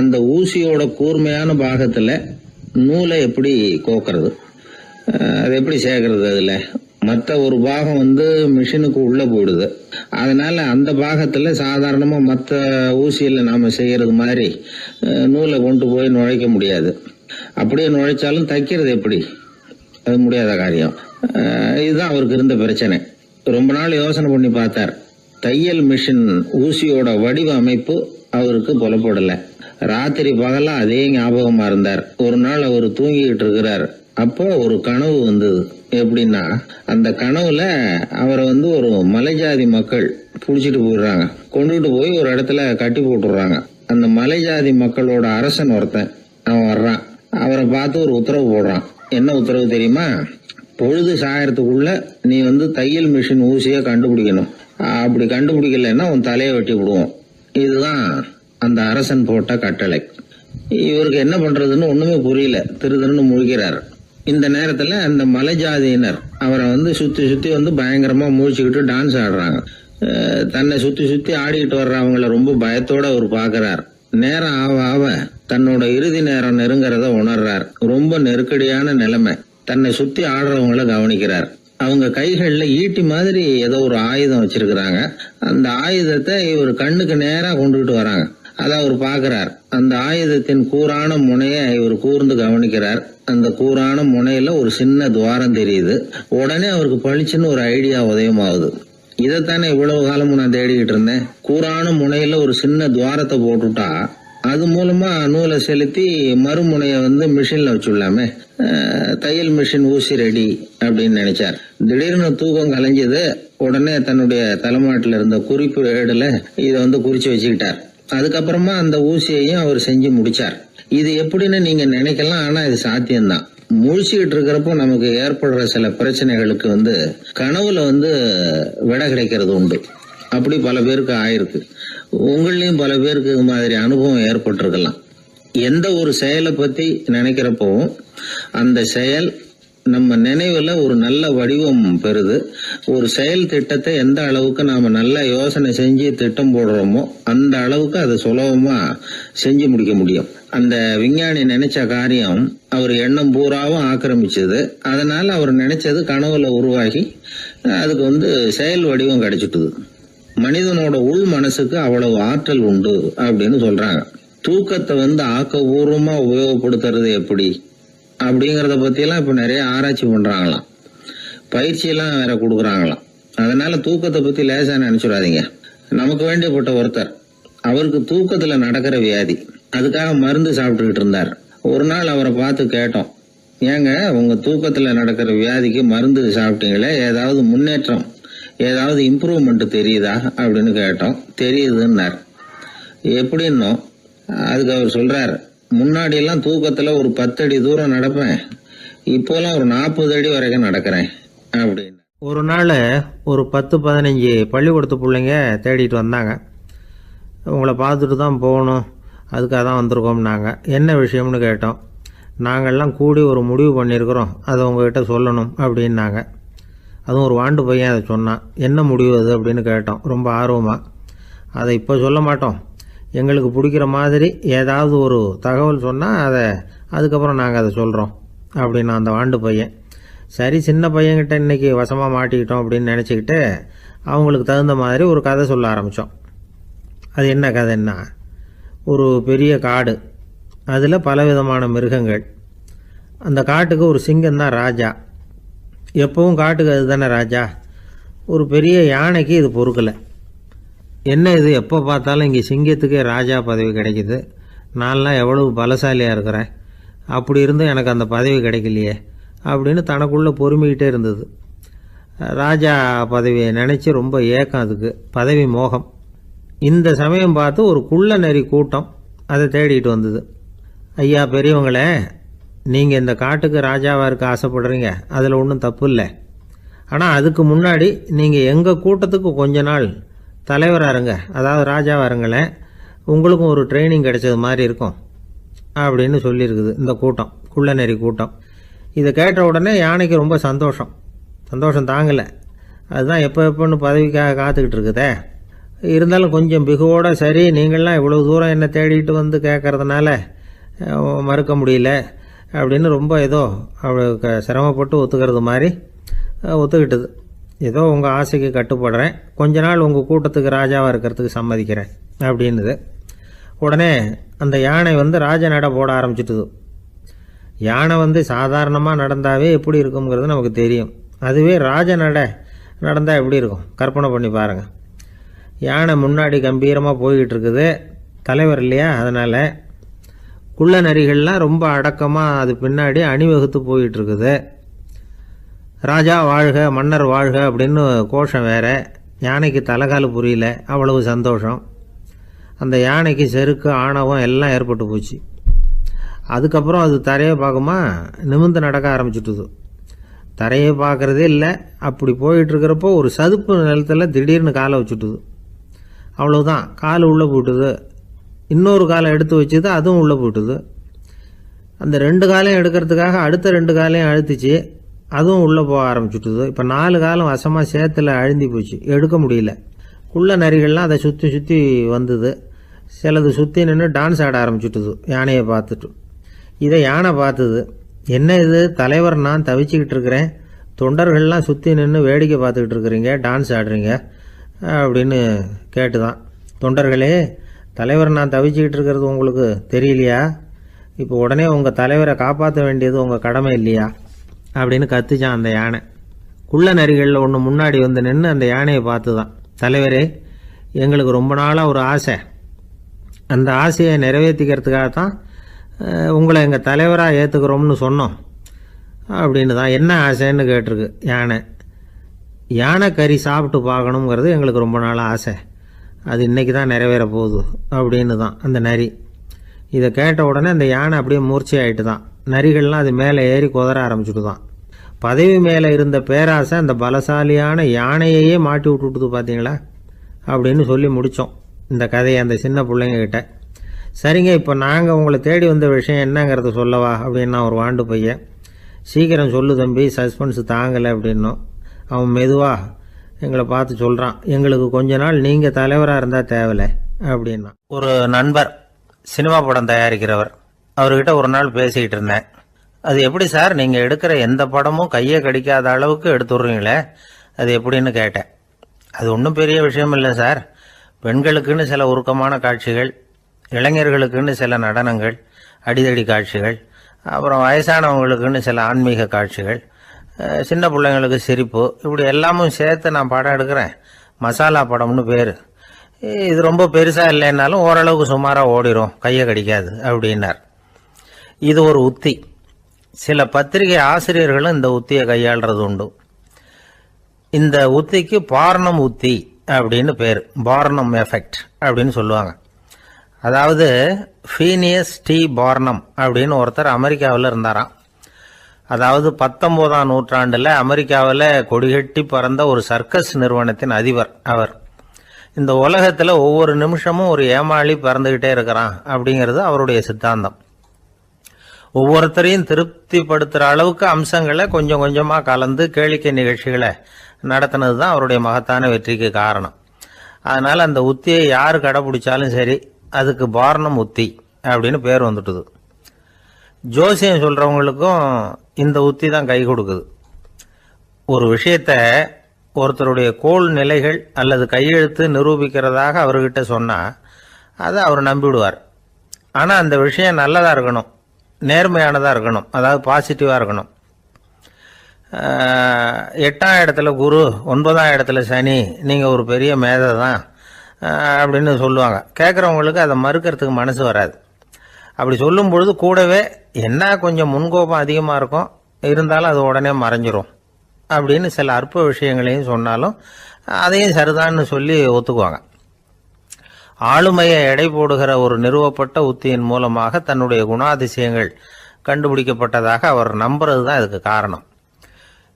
அந்த ஊசியோட கூர்மையான பாகத்தில் நூலை எப்படி கோக்கிறது, அது எப்படி சேர்க்கறது. அதில் மற்ற ஒரு பாகம் மிஷினுக்கு உள்ளே போயிடுது. அதனால் அந்த பாகத்தில் சாதாரணமாக மற்ற ஊசியில் நாம் செய்கிறது மாதிரி நூலை கொண்டு போய் நுழைக்க முடியாது. அப்படியே நுழைச்சாலும் தைக்கிறது எப்படி, அது முடியாத காரியம். இதுதான் அவருக்கு இருந்த பிரச்சனை. ரொம்ப நாள் யோசனை பண்ணி பார்த்தார். தையல் மிஷின் ஊசியோட வடிவ அமைப்பு அவருக்கு புலப்படலை. ராத்திரி பகலா அதே ஞாபகமாக இருந்தார். ஒரு நாள் அவர் தூங்கிக்கிட்டு இருக்கிறார். அப்போ ஒரு கனவு வந்தது. எப்படின்னா, அந்த கனவுல அவரை ஒரு மலைஜாதி மக்கள் பிடிச்சிட்டு போயிடுறாங்க. கொண்டுகிட்டு போய் ஒரு இடத்துல கட்டி போட்டுடுறாங்க. அந்த மலைஜாதி மக்களோட அரசன் ஒருத்தன் அவன் வர்றான். அவரை பார்த்து ஒரு உத்தரவு போடுறான். என்ன உத்தரவு தெரியுமா? பொழுது சாயறதுக்குள்ள நீ தையல் மிஷின் ஊசியை கண்டுபிடிக்கணும். அப்படி கண்டுபிடிக்கலைன்னா உன் தலையை வெட்டி விடுவோம். இதுதான் அந்த அரசன் போட்ட கட்டளை. இவருக்கு என்ன பண்றதுன்னு ஒண்ணுமே புரியல. திருன்னு முழிக்கிறார். இந்த நேரத்துல அந்த மலைஜாதியினர் அவரை சுத்தி சுத்தி பயங்கரமா முழிச்சுக்கிட்டு டான்ஸ் ஆடுறாங்க. தன்னை சுத்தி சுத்தி ஆடிக்கிட்டு வர்றவங்கள ரொம்ப பயத்தோட அவர் பாக்குறார். நேரம் ஆவ ஆவ தன்னோட இறுதி நேரம் நெருங்கிறத உணர்றார். ரொம்ப நெருக்கடியான நிலைமை. தன்னை சுத்தி ஆடுறவங்கள கவனிக்கிறார். அவங்க கைகள்ல ஈட்டி மாதிரி ஏதோ ஒரு ஆயுதம் வச்சிருக்கிறாங்க. அந்த ஆயுதத்தை இவர் கண்ணுக்கு நேரா கொண்டுகிட்டு வராங்க. அதை அவர் பாக்குறார். அந்த ஆயுதத்தின் கூரான முனைய இவர் கூர்ந்து கவனிக்கிறார். அந்த கூரான முனையில ஒரு சின்ன துவாரம் தெரியுது. உடனே அவருக்கு பளிச்சுன்னு ஒரு ஐடியா உதயமாகுது. இதைத்தானே இவ்வளவு காலமும் நான் தேடிக்கிட்டு இருந்தேன். கூரான முனையில ஒரு சின்ன துவாரத்தை போட்டுட்டா அது மூலமா நூலை செலுத்தி மறுமுனைய மிஷின்ல வச்சுடலாமே. தையல் மிஷின் ஊசி ரெடி அப்படின்னு நினைச்சார். திடீர்னு தூக்கம் கலைஞ்சது. உடனே தன்னுடைய தலைமாட்டில் இருந்த குறிப்பு ஏடுல இதை குறிச்சு வச்சுக்கிட்டார். அதுக்கப்புறமா அந்த ஊசியையும் அவர் செஞ்சு முடிச்சார். இது எப்படின்னு நீங்க நினைக்கலாம், ஆனா இது சாத்தியம்தான். முழிச்சுக்கிட்டு இருக்கிறப்போ நமக்கு ஏற்படுற சில பிரச்சனைகளுக்கு கனவுல விடை கிடைக்கிறது உண்டு. அப்படி பல பேருக்கு ஆயிருக்கு. உங்களையும் பல பேருக்கு இது மாதிரி அனுபவம் ஏற்பட்டிருக்கலாம். எந்த ஒரு செயலை பத்தி நினைக்கிறப்பவும் அந்த செயல் நம்ம நினைவுல ஒரு நல்ல வடிவம் பெறுது. ஒரு செயல் திட்டத்தை எந்த அளவுக்கு நாம நல்ல யோசனை செஞ்சு திட்டம் போடுறோமோ அந்த அளவுக்கு அதை சுலபமா செஞ்சு முடிக்க முடியும். அந்த விஞ்ஞானி நினைச்ச காரியம் அவர் எண்ணம் பூராவும் ஆக்கிரமிச்சது. அதனால அவர் நினைச்சது கனவுல உருவாகி அதுக்கு செயல் வடிவம் கிடைச்சிட்டுது. மனிதனோட உள் மனசுக்கு அவ்வளவு ஆற்றல் உண்டு அப்படின்னு சொல்றாங்க. தூக்கத்தை ஆக்கபூர்வமா உபயோகப்படுத்துறது எப்படி அப்படிங்கறத பத்தியெல்லாம் இப்ப நிறைய ஆராய்ச்சி பண்றாங்களாம். பயிற்சியெல்லாம் வேற கொடுக்குறாங்களாம். அதனால தூக்கத்தை பத்தி லேசா நினைச்சுடாதீங்க. நமக்கு வேண்டியப்பட்ட ஒருத்தர், அவருக்கு தூக்கத்துல நடக்கிற வியாதி, அதுக்காக மருந்து சாப்பிட்டுக்கிட்டு இருந்தார். ஒரு நாள் அவரை பார்த்து கேட்டோம், ஏங்க உங்க தூக்கத்துல நடக்கிற வியாதிக்கு மருந்து சாப்பிட்டீங்களே, ஏதாவது முன்னேற்றம், ஏதாவது இம்ப்ரூவ்மெண்ட் தெரியுதா அப்படின்னு கேட்டோம். தெரியுதுன்னார். எப்படின்னோ, அதுக்கு அவர் சொல்றார், முன்னாடி எல்லாம் தூக்கத்துல ஒரு 10 அடி தூரம் நடப்பேன், இப்போலாம் ஒரு 40 அடி வரைக்கும் நடக்கிறேன் அப்படின்னு.
ஒரு நாள் ஒரு 10-15 பள்ளிக்கூடத்து பிள்ளைங்க தேடிட்டு வந்தாங்க. உங்களை பார்த்துட்டு தான் போகணும், அதுக்காக தான் வந்திருக்கோம்னாங்க. என்ன விஷயம்னு கேட்டோம். நாங்கள்லாம் கூடி ஒரு முடிவு பண்ணியிருக்கிறோம், அதை உங்ககிட்ட சொல்லணும் அப்படின்னாங்க. அதுவும் ஒரு வாண்டு பையன் அதை சொன்னான். என்ன முடிவு அது அப்படின்னு கேட்டோம் ரொம்ப ஆர்வமாக. அதை இப்போ சொல்ல மாட்டோம், எங்களுக்கு பிடிக்கிற மாதிரி ஏதாவது ஒரு தகவல் சொன்னால் அதுக்கப்புறம் நாங்கள் அதை சொல்கிறோம் அப்படின்னா அந்த வாண்டு பையன். சரி, சின்ன பையன்கிட்ட இன்றைக்கி வசமாக மாட்டிக்கிட்டோம் அப்படின்னு நினச்சிக்கிட்டு அவங்களுக்கு தகுந்த மாதிரி ஒரு கதை சொல்ல ஆரம்பித்தோம். அது என்ன கதைன்னா, ஒரு பெரிய காடு, அதில் பலவிதமான மிருகங்கள். அந்த காட்டுக்கு ஒரு சிங்கம் தான் ராஜா. எப்பவும் காட்டுக்கு அது தானே ராஜா. ஒரு பெரிய யானைக்கு இது பொறுக்கலை. என்ன இது, எப்போ பார்த்தாலும் இங்கே சிங்கத்துக்கே ராஜா பதவி கிடைக்குது, நான்லாம் எவ்வளவு பலசாலியாக இருக்கிறேன், அப்படி இருந்தும் எனக்கு அந்த பதவி கிடைக்கலையே அப்படின்னு தனக்குள்ளே பொறுமிக்கிட்டே இருந்தது. ராஜா பதவியை நினச்சி ரொம்ப ஏக்கம், அதுக்கு பதவி மோகம். இந்த சமயம் பார்த்து ஒரு குள்ள நரி கூட்டம் அதை தேடிட்டு வந்தது. ஐயா பெரியவங்களே, நீங்கள் இந்த காட்டுக்கு ராஜாவாக இருக்க ஆசைப்படுறீங்க, அதில் ஒன்றும் தப்பு இல்லை. ஆனால் அதுக்கு முன்னாடி நீங்கள் எங்கள் கூட்டத்துக்கு கொஞ்ச நாள் தலைவராக இருங்க, அதாவது ராஜாவாக இருங்களேன், உங்களுக்கும் ஒரு ட்ரைனிங் கிடைச்சது மாதிரி இருக்கும் அப்படின்னு சொல்லியிருக்குது இந்த கூட்டம், குள்ள நெறி கூட்டம். இதை கேட்ட உடனே யானைக்கு ரொம்ப சந்தோஷம் தாங்கலை. அதுதான் எப்போன்னு பதவிக்காக காத்துக்கிட்டு இருக்குதே. இருந்தாலும் கொஞ்சம் பிகுவோட, சரி நீங்கள்லாம் இவ்வளோ தூரம் என்னை தேடிட்டு வந்து கேட்கறதுனால மறுக்க முடியல அப்படின்னு ரொம்ப ஏதோ அவளுக்கு சிரமப்பட்டு ஒத்துக்கிறது மாதிரி ஒத்துக்கிட்டது. ஏதோ உங்கள் ஆசைக்கு கட்டுப்படுறேன், கொஞ்ச நாள் உங்கள் கூட்டத்துக்கு ராஜாவாக இருக்கிறதுக்கு சம்மதிக்கிறேன் அப்படின்னுது. உடனே அந்த யானை ராஜ நட போட ஆரம்பிச்சிட்டுது. யானை சாதாரணமாக நடந்தாவே எப்படி இருக்குங்கிறது நமக்கு தெரியும். அதுவே ராஜ நடந்தால் எப்படி இருக்கும் கற்பனை பண்ணி பாருங்கள். யானை முன்னாடி கம்பீரமாக போய்கிட்டு இருக்குது, தலைவர் இல்லையா, அதனால் குள்ள நரிகள்லாம் ரொம்ப அடக்கமாக அது பின்னாடி அணிவகுத்து போயிட்டு இருக்குது. ராஜா வாழ்க, மன்னர் வாழ்க அப்படின்னு கோஷம் வேற. யானைக்கு தலைகால புரியல, அவ்வளவு சந்தோஷம். அந்த யானைக்கு செருக்கு, ஆணவம் எல்லாம் ஏற்பட்டு போச்சு. அதுக்கப்புறம் அது தரையை பார்க்குமா, நிமிர்ந்து நடக்க ஆரம்பிச்சுட்டுது. தரையை பார்க்குறதே இல்லை. அப்படி போயிட்டுருக்கிறப்போ ஒரு சதுப்பு நிலத்தில் திடீர்னு காலை வச்சுட்டுது. அவ்வளோதான், கால் உள்ளே போட்டுது. இன்னொரு காலை எடுத்து வச்சுது, அதுவும் உள்ளே போட்டுது. அந்த 2 காலையும் எடுக்கிறதுக்காக அடுத்த 2 காலையும் அழுத்திச்சு, அதுவும் உள்ளே போக ஆரம்பிச்சுட்டுது. இப்போ 4 காலம் வசமாக சேத்துல அழுந்தி போச்சு, எடுக்க முடியல. குள்ள நரிகள்லாம் அதை சுற்றி வந்தது. சிலது சுற்றி நின்று டான்ஸ் ஆட ஆரம்பிச்சுட்டுது யானையை பார்த்துட்டு. இதை யானை பார்த்தது. என்ன இது, தலைவர் நான் தவிச்சிக்கிட்டு இருக்கிறேன், தொண்டர்கள்லாம் சுற்றி நின்று வேடிக்கை பார்த்துக்கிட்டு இருக்கிறீங்க, டான்ஸ் ஆடுறீங்க அப்படின்னு கேட்டுதான். தொண்டர்களே, தலைவர் நான் தவிச்சிக்கிட்டு இருக்கிறது உங்களுக்கு தெரியலையா? இப்போ உடனே உங்கள் தலைவரை காப்பாற்ற வேண்டியது உங்கள் கடமை இல்லையா அப்படின்னு கத்துச்சான் அந்த யானை. குள்ள நரிகளில் ஒன்று முன்னாடி நின்று அந்த யானையை பார்த்து தான், தலைவரே எங்களுக்கு ரொம்ப நாளாக ஒரு ஆசை, அந்த ஆசையை நிறைவேற்றிக்கிறதுக்காக தான் உங்களை எங்கள் தலைவராக ஏற்றுக்கிறோம்னு சொன்னோம் அப்படின்னு தான். என்ன ஆசைன்னு கேட்டிருக்கு யானை. யானை கறி சாப்பிட்டு பார்க்கணுங்கிறது எங்களுக்கு ரொம்ப நாள் ஆசை, அது இன்றைக்கி தான் நிறைவேற போகுது அப்படின்னு தான் அந்த நரி. இதை கேட்ட உடனே அந்த யானை அப்படியே மூர்ச்சி ஆகிட்டு தான். நரிகள்லாம் அது மேலே ஏறி குதற ஆரம்பிச்சுட்டு தான். பதவி மேலே இருந்த பேராசை அந்த பலசாலியான யானையையே மாட்டி விட்டுட்டுது பார்த்தீங்களா அப்படின்னு சொல்லி முடித்தோம் இந்த கதையை அந்த சின்ன பிள்ளைங்கக்கிட்ட. சரிங்க, இப்போ நாங்கள் உங்களை தேடி வந்த விஷயம் என்னங்கிறத சொல்லவா அப்படின்னா ஒரு வாண்டு பையன். சீக்கிரம் சொல்லு தம்பி, சஸ்பென்ஸ் தாங்கலை அப்படின்னோம். அவன் மெதுவாக எங்களை பார்த்து சொல்கிறான், எங்களுக்கு கொஞ்ச நாள் நீங்கள் தலைவராக இருந்தால் தேவலை அப்படின்னா. ஒரு நண்பர் சினிமா படம் தயாரிக்கிறவர், அவர்கிட்ட ஒரு நாள் பேசிக்கிட்டு இருந்தேன். அது எப்படி சார், நீங்கள் எடுக்கிற எந்த படமும் கையை கடிக்காத அளவுக்கு எடுத்துடுறீங்களே, அது எப்படின்னு கேட்டேன். அது ஒன்றும் பெரிய விஷயம் இல்லை சார், பெண்களுக்குன்னு சில உருக்கமான காட்சிகள், இளைஞர்களுக்குன்னு சில நடனங்கள், அடிதடி காட்சிகள், அப்புறம் வயசானவங்களுக்குன்னு சில ஆன்மீக காட்சிகள், சின்ன பிள்ளைங்களுக்கு சிரிப்பு, இப்படி எல்லாமும் சேர்த்து நான் படம் எடுக்கிறேன். மசாலா படம்னு பேர். இது ரொம்ப பெருசாக இல்லைன்னாலும் ஓரளவுக்கு சுமாராக ஓடிடும், கையை கடிக்காது அப்படின்னார். இது ஒரு உத்தி. சில பத்திரிகை ஆசிரியர்களும் இந்த உத்தியை கையாளுறது உண்டு. இந்த உத்திக்கு பார்னம் உத்தி அப்படின்னு பேர், பார்னம் எஃபெக்ட் அப்படின்னு சொல்லுவாங்க. அதாவது ஃபீனியஸ் டி பார்னம் அப்படின்னு ஒருத்தர் அமெரிக்காவில் இருந்தாராம். அதாவது 19ஆம் நூற்றாண்டில் அமெரிக்காவில் கொடிகட்டி பறந்த ஒரு சர்க்கஸ் நிறுவனத்தின் அதிபர் அவர். இந்த உலகத்தில் ஒவ்வொரு நிமிஷமும் ஒரு ஏமாளி பறந்துகிட்டே இருக்கிறான் அப்படிங்கிறது அவருடைய சித்தாந்தம். ஒவ்வொருத்தரையும் திருப்திப்படுத்துகிற அளவுக்கு அம்சங்களை கொஞ்சம் கொஞ்சமாக கலந்து கேளிக்கை நிகழ்ச்சிகளை நடத்தினது தான் அவருடைய மகத்தான வெற்றிக்கு காரணம். அதனால் அந்த உத்தியை யார் கடைப்பிடிச்சாலும் சரி, அதுக்கு பார்னம் உத்தி அப்படின்னு பேர் வந்துட்டுது. ஜோசியம் சொல்கிறவங்களுக்கும் இந்த உத்தி தான் கை கொடுக்குது. ஒரு விஷயத்தை ஒருத்தருடைய கோள் நிலைகள் அல்லது கையெழுத்து நிரூபிக்கிறதாக அவர்கிட்ட சொன்னால் அதை அவர் நம்பிவிடுவார். ஆனால் அந்த விஷயம் நல்லதாக இருக்கணும், நேர்மையானதாக இருக்கணும், அதாவது பாசிட்டிவாக இருக்கணும். 8ஆம் இடத்துல குரு, 9ஆம் இடத்துல சனி, நீங்கள் ஒரு பெரிய மேதை தான் அப்படின்னு சொல்லுவாங்க. கேட்குறவங்களுக்கு அதை மறுக்கிறதுக்கு மனசு வராது. அப்படி சொல்லும் பொழுது கூடவே என்ன கொஞ்சம் முன்கோபம் அதிகமாக இருக்கும், இருந்தாலும் அது உடனே மறைஞ்சிரும் அப்படின்னு சில அற்ப விஷயங்களையும் சொன்னாலும் அதையும் சரிதான்னு சொல்லி ஒத்துக்குவாங்க. ஆளுமையை எடை போடுகிற ஒரு நிறுவப்பட்ட உத்தியின் மூலமாக தன்னுடைய குணாதிசயங்கள் கண்டுபிடிக்கப்பட்டதாக அவர் நம்புறது தான் இதுக்கு காரணம்.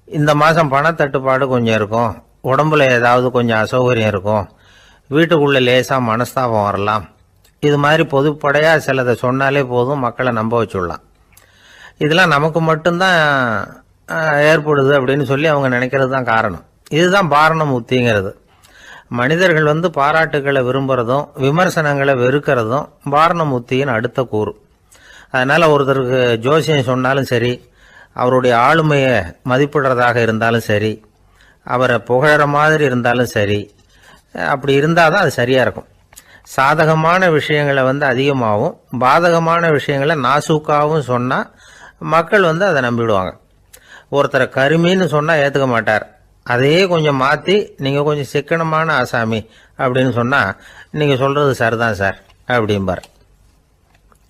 இந்த மாதம் பணத்தட்டுப்பாடு கொஞ்சம் இருக்கும், உடம்புல ஏதாவது கொஞ்சம் அசௌகரியம் இருக்கும், வீட்டுக்குள்ளே லேசாக மனஸ்தாபம் வரலாம். இது மாதிரி பொதுப்படையாக சிலதை சொன்னாலே போதும், மக்களை நம்ப வச்சுடலாம். இதெல்லாம் நமக்கு மட்டும்தான் ஏற்படுது அப்படின்னு சொல்லி அவங்க நினைக்கிறது தான் காரணம். இதுதான் பார்னம் உத்திங்கிறது. மனிதர்கள் பாராட்டுகளை விரும்புகிறதும் விமர்சனங்களை வெறுக்கிறதும் பார்னம் உத்தியின் அடுத்த கூறு. அதனால் ஒருத்தருக்கு ஜோசியம் சொன்னாலும் சரி, அவருடைய ஆளுமையை மதிப்பிடுறதாக இருந்தாலும் சரி, அவரை புகழற மாதிரி இருந்தாலும் சரி, அப்படி இருந்தால் தான் அது சரியாக இருக்கும். சாதகமான விஷயங்களை அதிகமாகவும் பாதகமான விஷயங்களை நாசூக்காகவும் சொன்னால் மக்கள் அதை நம்பிடுவாங்க. ஒருத்தரை கருமின்னு சொன்னால் ஏற்றுக்க மாட்டார். அதையே கொஞ்சம் மாற்றி நீங்கள் கொஞ்சம் சிக்கனமான ஆசாமி அப்படின்னு சொன்னால் நீங்கள் சொல்கிறது சரிதான் சார் அப்படிம்பார்.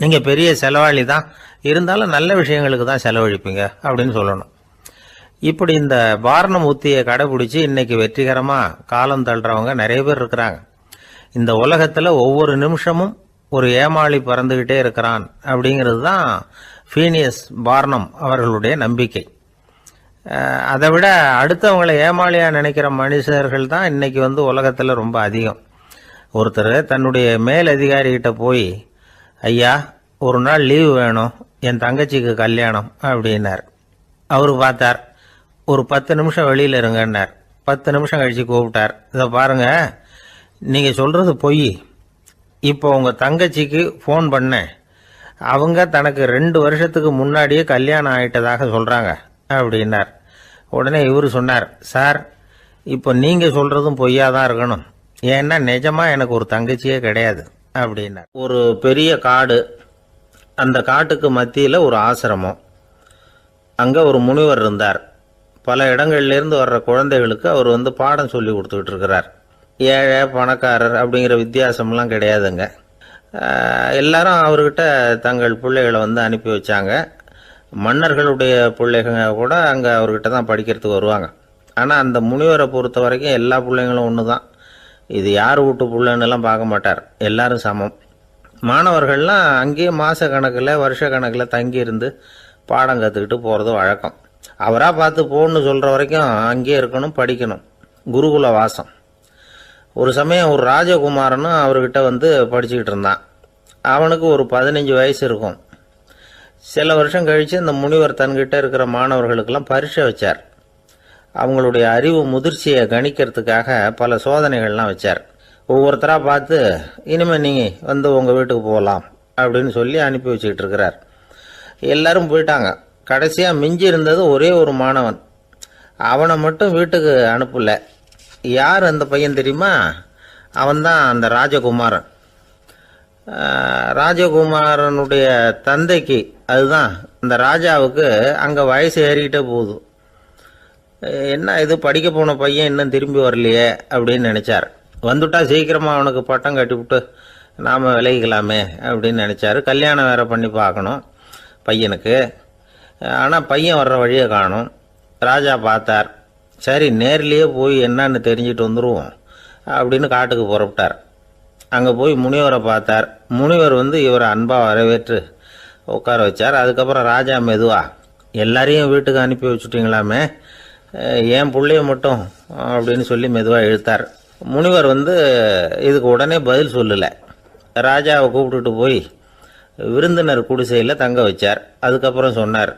நீங்கள் பெரிய செலவாளி தான், இருந்தாலும் நல்ல விஷயங்களுக்கு தான் செலவழிப்பீங்க அப்படின்னு சொல்லணும். இப்படி இந்த பார்னம் உத்தியை கடைபிடிச்சி இன்னைக்கு வெற்றிகரமாக காலம் தள்ளுறவங்க நிறைய பேர் இருக்கிறாங்க. இந்த உலகத்தில் ஒவ்வொரு நிமிஷமும் ஒரு ஏமாளி பறந்துக்கிட்டே இருக்கிறான் அப்படிங்கிறது தான் ஃபீனியஸ் பார்னம் அவர்களுடைய நம்பிக்கை. அதை விட அடுத்தவங்களை ஏமாளியாக நினைக்கிற மனுஷர்கள் தான் இன்னைக்கு உலகத்தில் ரொம்ப அதிகம். ஒருத்தர் தன்னுடைய மேல் அதிகாரிகிட்ட போய், ஐயா ஒரு நாள் லீவு வேணும், என் தங்கச்சிக்கு கல்யாணம் அப்படின்னார். அவர் பார்த்தார், ஒரு 10 நிமிஷம் வெளியில் இருங்கன்னார். 10 நிமிஷம் கழித்து கூப்பிட்டார். இதை பாருங்க, நீங்கள் சொல்கிறது பொய். இப்போ உங்கள் தங்கச்சிக்கு ஃபோன் பண்ணேன், அவங்க தனக்கு 2 வருஷத்துக்கு முன்னாடியே கல்யாணம் ஆகிட்டதாக சொல்கிறாங்க அப்படின்னார். உடனே இவர் சொன்னார், சார் இப்போ நீங்கள் சொல்கிறதும் பொய்யா தான் இருக்கணும், ஏன்னா நிஜமாக எனக்கு ஒரு தங்கச்சியே கிடையாது அப்படின்னார். ஒரு பெரிய காடு, அந்த காட்டுக்கு மத்தியில் ஒரு ஆசிரமம். அங்கே ஒரு முனிவர் இருந்தார். பல இடங்கள்லேருந்து வர்ற குழந்தைகளுக்கு அவர் பாடம் சொல்லி கொடுத்துக்கிட்டு இருக்கிறார். ஏழை பணக்காரர் அப்படிங்கிற வித்தியாசம்லாம் கிடையாதுங்க. எல்லாரும் அவர்கிட்ட தங்கள் பிள்ளைகளை அனுப்பி வச்சாங்க. மன்னர்களுடைய பிள்ளைங்க கூட அங்கே அவர்கிட்ட தான் படிக்கிறதுக்கு வருவாங்க. ஆனால் அந்த முனிவரை பொறுத்த வரைக்கும் எல்லா பிள்ளைங்களும் ஒன்று தான். இது யார் வீட்டு பிள்ளைன்னெல்லாம் பார்க்க மாட்டார், எல்லாரும் சமம். மாணவர்கள்லாம் அங்கேயே மாத கணக்கில் வருஷ கணக்கில் தங்கியிருந்து பாடம் கற்றுக்கிட்டு போகிறது வழக்கம். அவராக பார்த்து போன்னு சொல்கிற வரைக்கும் அங்கேயே இருக்கணும், படிக்கணும். குருகுல வாசம். ஒரு சமயம் ஒரு ராஜகுமாரனும் அவர்கிட்ட படிச்சுக்கிட்டு இருந்தான். அவனுக்கு ஒரு 15 வயசு இருக்கும். சில வருஷம் கழித்து இந்த முனிவர் தன்கிட்ட இருக்கிற மாணவர்களுக்கெல்லாம் பரீட்சை வச்சார். அவங்களுடைய அறிவு முதிர்ச்சியை கணிக்கிறதுக்காக பல சோதனைகள்லாம் வச்சார். ஒவ்வொருத்தராக பார்த்து, இனிமேல் நீங்கள் உங்கள் வீட்டுக்கு போகலாம் அப்படின்னு சொல்லி அனுப்பி வச்சுக்கிட்டு இருக்கிறார். எல்லாரும் போயிட்டாங்க. கடைசியாக மிஞ்சி இருந்தது ஒரே ஒரு மாணவன். அவனை மட்டும் வீட்டுக்கு அனுப்பலை. யார் அந்த பையன் தெரியுமா? அவன்தான் அந்த ராஜகுமாரன். ராஜகுமாரனுடைய தந்தைக்கு, அதுதான் இந்த ராஜாவுக்கு, அங்கே வயசு ஏறிக்கிட்டே போகுது. என்ன இது, படிக்க போன பையன் இன்னும் திரும்பி வரலையே அப்படின்னு நினச்சார். வந்துட்டா சீக்கிரமாக அவனுக்கு பட்டம் கட்டிவிட்டு நாம் விலகிக்கலாமே அப்படின்னு நினச்சாரு. கல்யாணம் வேறு பண்ணி பார்க்கணும் பையனுக்கு. ஆனால் பையன் வர்ற வழியை காணும். ராஜா பார்த்தார், சரி நேர்லேயே போய் என்னன்னு தெரிஞ்சுட்டு வந்துடுவோம் அப்படின்னு காட்டுக்கு புறப்பட்டார். அங்கே போய் முனிவரை பார்த்தார். முனிவர் இவரை அன்பாக வரவேற்று உட்கார வச்சார். அதுக்கப்புறம் ராஜா மெதுவா, எல்லாரையும் வீட்டுக்கு அனுப்பி வச்சுட்டிங்களாமே, ஏன் பிள்ளைய மட்டும் அப்படின்னு சொல்லி மெதுவாக இழுத்தார். முனிவர் இதுக்கு உடனே பதில் சொல்லலை. ராஜாவை கூப்பிட்டுட்டு போய் விருந்தினர் குடிசையில் தங்க வச்சார். அதுக்கப்புறம் சொன்னார்,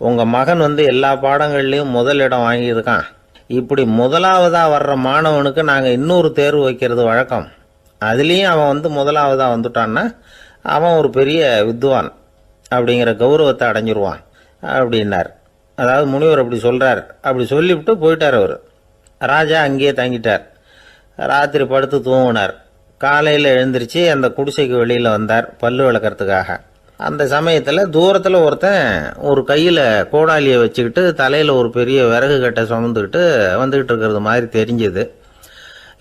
உங்கள் மகன் எல்லா பாடங்கள்லேயும் முதலிடம் வாங்கியிருக்கான். இப்படி முதலாவதாக வர்ற மாணவனுக்கு நாங்கள் இன்னொரு தேர்வு வைக்கிறது வழக்கம். அதுலேயும் அவன் முதலாவதாக வந்துட்டான்னா அவன் ஒரு பெரிய வித்வான் அப்படிங்கிற கௌரவத்தை அடைஞ்சிருவான் அப்படின்னார். அதாவது முனிவர் அப்படி சொல்கிறார். அப்படி சொல்லிவிட்டு போயிட்டார் அவர். ராஜா அங்கேயே தங்கிட்டார். ராத்திரி படுத்து தூங்கினார். காலையில் எழுந்திரிச்சு அந்த குடிசைக்கு வெளியில் வந்தார் பல்லு விளக்கறதுக்காக. அந்த சமயத்தில் தூரத்தில் ஒருத்தன் ஒரு கையில் கோடாலியை வச்சுக்கிட்டு தலையில் ஒரு பெரிய விறகு கட்டை சுமந்துக்கிட்டு வந்துக்கிட்டு இருக்கிறது மாதிரி தெரிஞ்சது.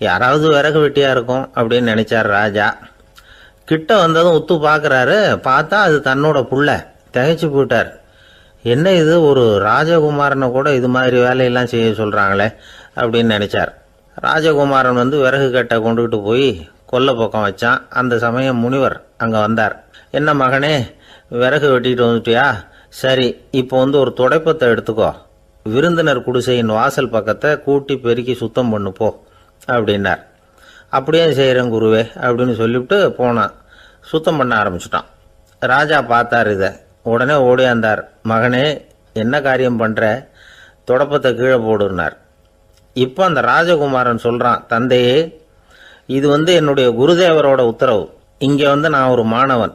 யாராவது விறகு வெட்டியாக இருக்கும் அப்படின்னு நினச்சார் ராஜா. கிட்ட வந்ததும் உத்து பார்க்குறாரு. பார்த்தா அது தன்னோட புள்ள. திகைச்சு போயிட்டார். என்ன இது, ஒரு ராஜகுமாரனை கூட இது மாதிரி வேலையெல்லாம் செய்ய சொல்கிறாங்களே அப்படின்னு நினச்சார். ராஜகுமாரன் விறகு கட்டை கொண்டுகிட்டு போய் கொல்லை பக்கம் வச்சான். அந்த சமயம் முனிவர் அங்கே வந்தார். என்ன மகனே, விறகு வெட்டிட்டு வந்துட்டியா? சரி, இப்போ ஒரு துடைப்பத்தை எடுத்துக்கோ, விருந்தினர் குடிசையின் வாசல் பக்கத்தை கூட்டி பெருக்கி சுத்தம் பண்ணு போ அப்படின்னார். அப்படியே செய்கிறேன் குருவே அப்படின்னு சொல்லிவிட்டு போனான். சுத்தம் பண்ண ஆரம்பிச்சிட்டான். ராஜா பார்த்தார் இதை. உடனே ஓடியாந்தார். மகனே, என்ன காரியம் பண்ணுற? துடைப்பத்தை கீழே போடுனார். இப்போ அந்த ராஜகுமாரன் சொல்கிறான், தந்தையே, இது என்னுடைய குருதேவரோட உத்தரவு. இங்கே நான் ஒரு மாணவன்.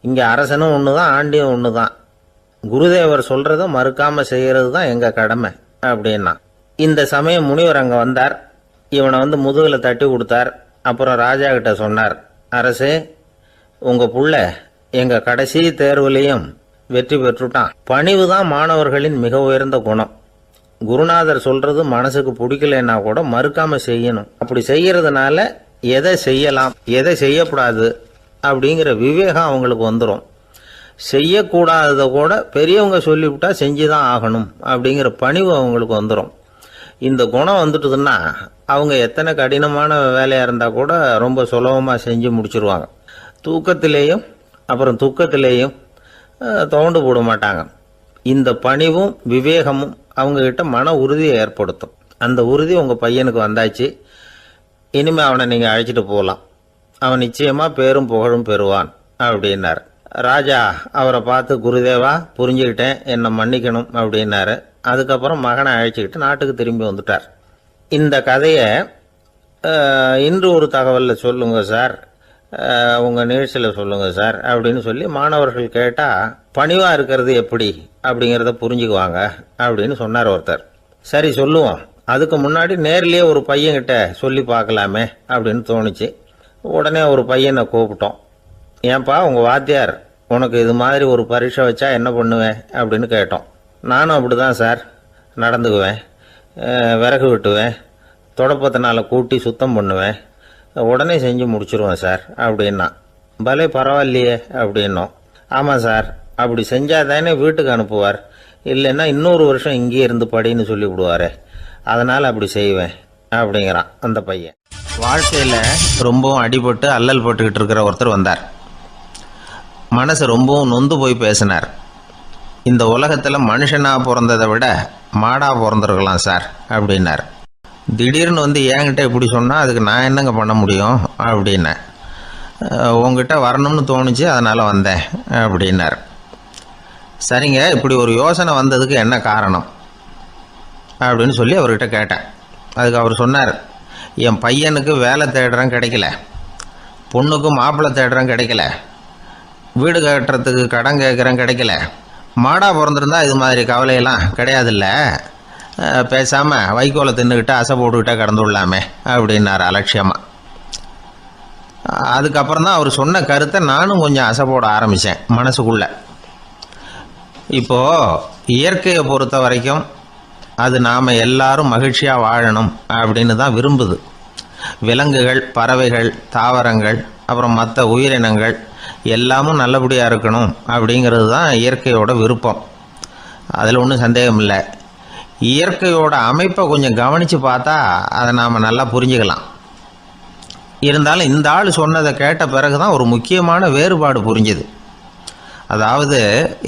இங்கே அரசனும் ஒன்று தான், ஆண்டியும் ஒன்று தான். குருதேவர் சொல்கிறத மறுக்காமல் செய்கிறது தான் எங்கள் கடமை அப்படின்னா. இந்த சமயம் முனிவர் அங்கே வந்தார். இவனை முதுகில் தட்டி கொடுத்தார். அப்புறம் ராஜா கிட்ட சொன்னார், அரசே, உங்கள் புள்ள எங்கள் கடைசி தேர்வுலேயும் வெற்றி பெற்றுட்டான். பணிவு தான் மாணவர்களின் மிக உயர்ந்த குணம். குருநாதர் சொல்றது மனசுக்கு பிடிக்கலன்னா கூட மறுக்காம செய்யணும். அப்படி செய்யறதுனால எதை செய்யலாம் எதை செய்யக்கூடாது அப்படிங்கிற விவேகம் அவங்களுக்கு வந்துடும். செய்யக்கூடாதத கூட பெரியவங்க சொல்லிவிட்டா செஞ்சுதான் ஆகணும் அப்படிங்கிற பணிவு அவங்களுக்கு வந்துடும். இந்த குணம் வந்துட்டுதுன்னா அவங்க எத்தனை கடினமான வேலையாக இருந்தால் கூட ரொம்ப சுலபமாக செஞ்சு முடிச்சிருவாங்க. தூக்கத்திலேயும் அப்புறம் துக்கத்திலேயும் தோண்டு போட மாட்டாங்க. இந்த பணிவும் விவேகமும் அவங்கக்கிட்ட மன உறுதியை ஏற்படுத்தும். அந்த உறுதி உங்கள் பையனுக்கு வந்தாச்சு. இனிமேல் அவனை நீங்கள் அழைச்சிட்டு போகலாம். அவன் நிச்சயமாக பேரும் புகழும் பெறுவான் அப்படின்னார். ராஜா அவரை பார்த்து, குருதேவா, புரிஞ்சுக்கிட்டேன், என்னை மன்னிக்கணும் அப்படின்னாரு. அதுக்கப்புறம் மகனை அழைச்சிக்கிட்டு நாட்டுக்கு திரும்பி வந்துட்டார். இந்த கதையை இன்று ஒரு தகவலில் சொல்லுங்க சார், உங்கள் நிகழ்ச்சியில் சொல்லுங்க சார் அப்படின்னு சொல்லி மாணவர்கள் கேட்டால் பணிவாக இருக்கிறது எப்படி அப்படிங்கிறத புரிஞ்சுக்குவாங்க அப்படின்னு சொன்னார் ஒருத்தர். சரி சொல்லுவோம், அதுக்கு முன்னாடி நேர்லேயே ஒரு பையன்கிட்ட சொல்லி பார்க்கலாமே அப்படின்னு தோணுச்சு. உடனே ஒரு பையனை கூப்பிட்டோம். ஏன்பா, உங்கள் வாத்தியார் உனக்கு இது மாதிரி ஒரு பரீட்சை வச்சா என்ன பண்ணுவேன் அப்படின்னு கேட்டோம். நானும் அப்படி தான் சார் நடந்துக்குவேன், விறகு வெட்டுவேன், தொடப்பத்தினால கூட்டி சுத்தம் பண்ணுவேன், உடனே செஞ்சு முடிச்சிருவேன் சார் அப்படின்னா. பலே பரவாயில்லையே அப்படின்னோம். ஆமாம் சார், அப்படி செஞ்சால் தானே வீட்டுக்கு அனுப்புவார், இல்லைன்னா இன்னொரு வருஷம் இங்கேயே இருந்து படின்னு சொல்லி விடுவார், அதனால் அப்படி செய்வேன் அப்படிங்கிறான் அந்த பையன். வாழ்க்கையில் ரொம்பவும் அடிபட்டு அல்லல் போட்டுக்கிட்டு இருக்கிற ஒருத்தர் வந்தார். மனசு ரொம்பவும் நொந்து போய் பேசினார். இந்த உலகத்தில் மனுஷனாக பிறந்ததை விட மாடாக பிறந்திருக்கலாம் சார் அப்படின்னார். திடீர்னு என்கிட்ட இப்படி சொன்னால் அதுக்கு நான் என்னங்க பண்ண முடியும் அப்படின்னேன். உங்ககிட்ட வரணும்னு தோணுச்சு, அதனால் வந்தேன் அப்படின்னார். சரிங்க, இப்படி ஒரு யோசனை வந்ததுக்கு என்ன காரணம் அப்படின்னு சொல்லி அவர்கிட்ட கேட்டேன். அதுக்கு அவர் சொன்னார், என் பையனுக்கு வேலை தேடுறேன் கிடைக்கல, பொண்ணுக்கு மாப்பிள்ளை தேடுறேன் கிடைக்கல, வீடு கட்டுறதுக்கு கடன் கேட்குறேன் கிடைக்கல, மாடாக பிறந்திருந்தா இது மாதிரி கவலையெல்லாம் கிடையாதுல்ல, பேசாமல் வைக்கோலை தின்னுக்கிட்டு அசை போட்டுக்கிட்டே கடந்துடலாமே அப்படின்னார் அலட்சியமாக. அதுக்கப்புறம் தான் அவர் சொன்ன கருத்தை நானும் கொஞ்சம் அசை போட ஆரம்பித்தேன் மனசுக்குள்ளே. இப்போது இயற்கையை பொறுத்த வரைக்கும் அது நாம் எல்லாரும் மகிழ்ச்சியாக வாழணும் அப்படின்னு தான் விரும்புது. விலங்குகள், பறவைகள், தாவரங்கள், அப்புறம் மற்ற உயிரினங்கள் எல்லாமும் நல்லபடியாக இருக்கணும் அப்படிங்கிறது தான் இயற்கையோட விருப்பம். அதில் ஒன்றும் சந்தேகம் இல்லை. இயற்கையோட அமைப்பை கொஞ்சம் கவனித்து பார்த்தா அதை நாம் நல்லா புரிஞ்சுக்கலாம். இருந்தாலும் இந்த ஆள் சொன்னதை கேட்ட பிறகுதான் ஒரு முக்கியமான வேறுபாடு புரிஞ்சுது. அதாவது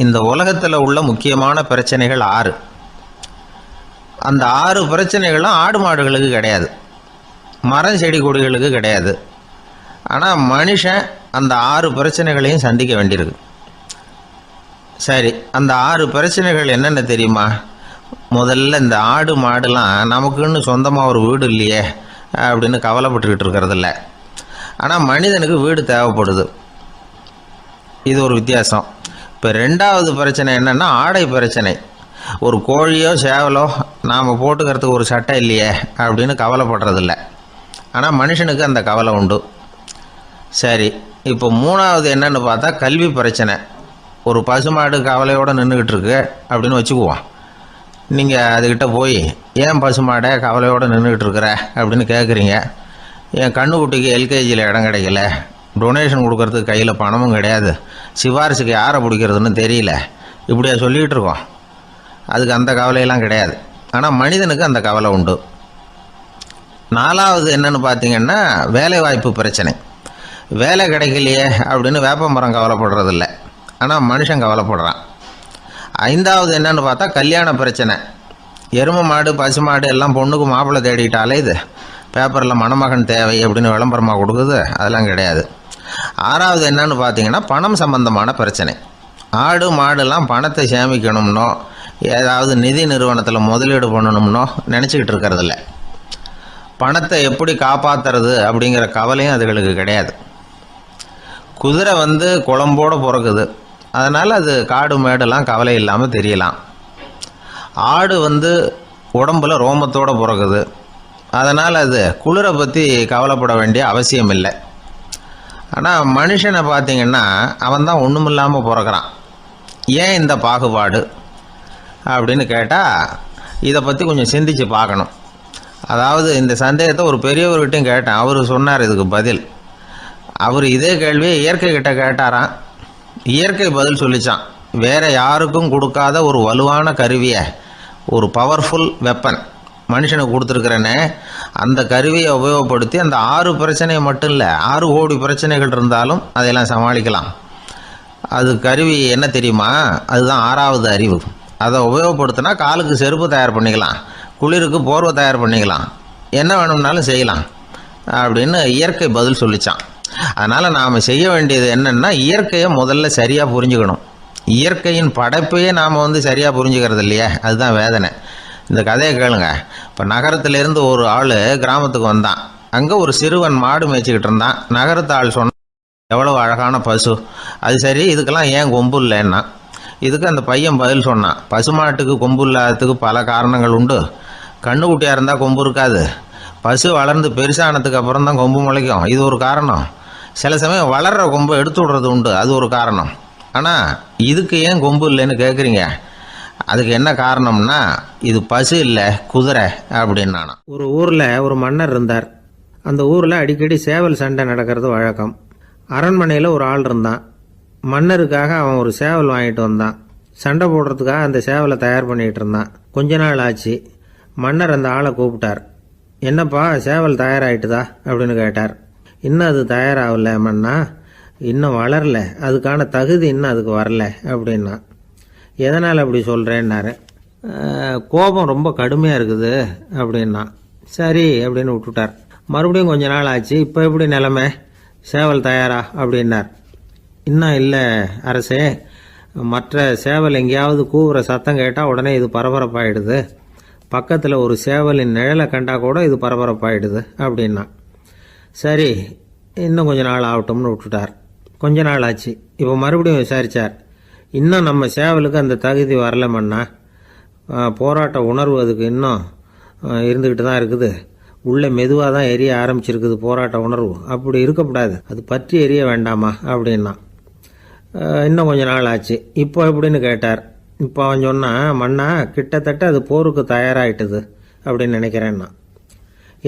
இந்த உலகத்தில் உள்ள முக்கியமான பிரச்சனைகள் 6. அந்த 6 பிரச்சனைகளும் ஆடு மாடுகளுக்கு கிடையாது, மரம் செடி கொடிகளுக்கு கிடையாது. ஆனால் மனுஷன் அந்த 6 பிரச்சனைகளையும் சந்திக்க வேண்டியிருக்கு. சரி, அந்த 6 பிரச்சனைகள் என்னென்ன தெரியுமா? முதல்ல இந்த ஆடு மாடுலாம் நமக்குன்னு சொந்தமாக ஒரு வீடு இல்லையே அப்படின்னு கவலைப்பட்டுக்கிட்டு இருக்கிறதில்ல. ஆனால் மனிதனுக்கு வீடு தேவைப்படுது. இது ஒரு வித்தியாசம். இப்போ 2வது பிரச்சனை என்னென்னா ஆடை பிரச்சனை. ஒரு கோழியோ சேவலோ நாம் போட்டுக்கிறதுக்கு ஒரு சட்டை இல்லையே அப்படின்னு கவலைப்படுறதில்ல. ஆனால் மனுஷனுக்கு அந்த கவலை உண்டு. சரி, இப்போ 3வது என்னன்னு பார்த்தா கல்வி பிரச்சனை. ஒரு பசுமாடு கவலையோடு நின்றுக்கிட்டு இருக்கு அப்படின்னு வச்சுக்குவோம். நீங்கள் அதுக்கிட்ட போய் ஏன் பசுமாடை கவலையோடு நின்றுக்கிட்டு இருக்கிற அப்படின்னு கேட்குறீங்க. என் கண்ணுக்குட்டிக்கு எல்கேஜியில் இடம் கிடைக்கல, டொனேஷன் கொடுக்கறதுக்கு கையில் பணமும் கிடையாது, சிபாரிசுக்கு யாரை பிடிக்கிறதுன்னு தெரியல, இப்படியா சொல்லிக்கிட்டு இருக்கோம். அதுக்கு அந்த கவலையெல்லாம் கிடையாது. ஆனால் மனிதனுக்கு அந்த கவலை உண்டு. 4வது என்னன்னு பார்த்தீங்கன்னா வேலை வாய்ப்பு பிரச்சனை. வேலை கிடைக்கலையே அப்படின்னு வேப்பமரம் கவலைப்படுறதில்ல, ஆனால் மனுஷன் கவலைப்படுறான். 5வது என்னன்னு பார்த்தா கல்யாண பிரச்சனை. எருமை மாடு பசுமாடு எல்லாம் பொண்ணுக்கு மாப்பிள்ளை தேடிட்டாலே இது பேப்பரில் மணமகன் தேவை அப்படின்னு விளம்பரமாக கொடுக்குது, அதெல்லாம் கிடையாது. 6வது என்னன்னு பார்த்தீங்கன்னா பணம் சம்பந்தமான பிரச்சனை. ஆடு மாடுலாம் பணத்தை சேமிக்கணும்னோ ஏதாவது நிதி நிறுவனத்தில் முதலீடு பண்ணணும்னோ நினச்சிக்கிட்டு இருக்கிறதில்ல. பணத்தை எப்படி காப்பாற்றுறது அப்படிங்கிற கவலையும் அதுகளுக்கு கிடையாது. குதிரை குளம்போடு பிறக்குது, அதனால் அது காடு மேடெல்லாம் கவலை இல்லாமல் தெரியலாம். ஆடு உடம்புல ரோமத்தோடு பிறக்குது, அதனால் அது குளிரை பற்றி கவலைப்பட வேண்டிய அவசியம் இல்லை. ஆனால் மனுஷனை பார்த்திங்கன்னா அவன் தான் ஒன்றுமில்லாமல் பிறக்கிறான். ஏன் இந்த பாகுபாடு அப்படின்னு கேட்டால் இதை பற்றி கொஞ்சம் சிந்திச்சு பார்க்கணும். அதாவது இந்த சந்தேகத்தை ஒரு பெரியவர்கிட்டையும் கேட்டேன். அவர் சொன்னார் இதுக்கு பதில். அவர் இதே கேள்வியை இயற்கை கிட்ட கேட்டாராம். இயற்கை பதில் சொல்லிச்சான். வேறு யாருக்கும் கொடுக்காத ஒரு வலுவான கருவியை, ஒரு பவர்ஃபுல் வெப்பன் மனுஷனுக்கு கொடுத்துருக்குறேன்னு, அந்த கருவியை உபயோகப்படுத்தி அந்த 6 பிரச்சனையை மட்டும் இல்லை 6 கோடி பிரச்சனைகள் இருந்தாலும் அதையெல்லாம் சமாளிக்கலாம். அது கருவி என்ன தெரியுமா? அதுதான் 6வது அறிவு. அதை உபயோகப்படுத்தினா காலுக்கு செருப்பு தயார் பண்ணிக்கலாம், குளிருக்கு போர்வை தயார் பண்ணிக்கலாம், என்ன வேணும்னாலும் செய்யலாம் அப்படின்னு இயற்கை பதில் சொல்லிச்சான். அதனால் நாம் செய்ய வேண்டியது என்னென்னா இயற்கையை முதல்ல சரியாக புரிஞ்சுக்கணும். இயற்கையின் படைப்பையே நாம் சரியாக புரிஞ்சுக்கிறது இல்லையே, அதுதான் வேதனை. இந்த கதையை கேளுங்க. இப்போ நகரத்திலேருந்து ஒரு ஆள் கிராமத்துக்கு வந்தான். அங்கே ஒரு சிறுவன் மாடு மேய்ச்சிக்கிட்டு இருந்தான். நகரத்து ஆள் சொன்னான், எவ்வளோ அழகான பசு, அது சரி இதுக்கெல்லாம் ஏன் கொம்பு இல்லைன்னா. இதுக்கு அந்த பையன் பதில் சொன்னான், பசுமாட்டுக்கு கொம்பு இல்லாததுக்கு பல காரணங்கள் உண்டு. கண்ணுக்குட்டியாக இருந்தால் கொம்பு இருக்காது, பசு வளர்ந்து பெருசானதுக்கு அப்புறம் தான் கொம்பு முளைக்கும், இது ஒரு காரணம். சில சமயம் வளர்கிற கொம்பை எடுத்து விடுறது உண்டு, அது ஒரு காரணம். ஆனால் இதுக்கு ஏன் கொம்பு இல்லைன்னு கேட்குறீங்க. அதுக்கு என்ன காரணம்னா இது பசு இல்லை குதிரை அப்படின்னானா. ஒரு ஊரில் ஒரு மன்னர் இருந்தார். அந்த ஊரில் அடிக்கடி சேவல் சண்டை நடக்கிறது வழக்கம். அரண்மனையில் ஒரு ஆள் இருந்தான். மன்னருக்காக அவன் ஒரு சேவல் வாங்கிட்டு வந்தான். சண்டை போடுறதுக்காக அந்த சேவலை தயார் பண்ணிகிட்டு இருந்தான். கொஞ்ச நாள் ஆச்சு. மன்னர் அந்த ஆளை கூப்பிட்டார். என்னப்பா சேவல் தயாராகிட்டுதா அப்படின்னு கேட்டார். இன்னும் அது தயாராகல மன்னா, இன்னும் வளரல, அதுக்கான தகுதி இன்னும் அதுக்கு வரல அப்படின்னா. எதனால் அப்படி சொல்கிறேன்னாரு. கோபம் ரொம்ப கடுமையாக இருக்குது அப்படின்னா. சரி அப்படின்னு விட்டுட்டார். மறுபடியும் கொஞ்ச நாள் ஆச்சு. இப்போ எப்படி நிலைமை, சேவல் தயாரா அப்படின்னார். இன்னும் இல்லை அரசே, மற்ற சேவல் எங்கேயாவது கூவுற சத்தம் கேட்டால் உடனே இது பரபரப்பாயிடுது, பக்கத்தில் ஒரு சேவலின் நிழலை கண்டா கூட இது பரபரப்பாயிடுது அப்படின்னா. சரி இன்னும் கொஞ்ச நாள் ஆகட்டும்னு விட்டுட்டார். கொஞ்ச நாள் ஆச்சு. இப்போ மறுபடியும் விசாரித்தார். இன்னும் நம்ம சேவலுக்கு அந்த தகுதி வரலமண்ணா, போராட்ட உணர்வு அதுக்கு இன்னும் இருந்துக்கிட்டு தான் இருக்குது, உள்ளே மெதுவாக தான் எரிய ஆரம்பிச்சிருக்குது போராட்ட உணர்வு, அப்படி இருக்கக்கூடாது, அது பற்றி எரிய வேண்டாமா அப்படின்னா. இன்னும் கொஞ்ச நாள் ஆச்சு. இப்போ எப்படின்னு கேட்டார். இப்போ அவன் சொன்னான், மண்ணா கிட்டத்தட்ட அது போருக்கு தயாராகிட்டுது அப்படின்னு நினைக்கிறேன்னா.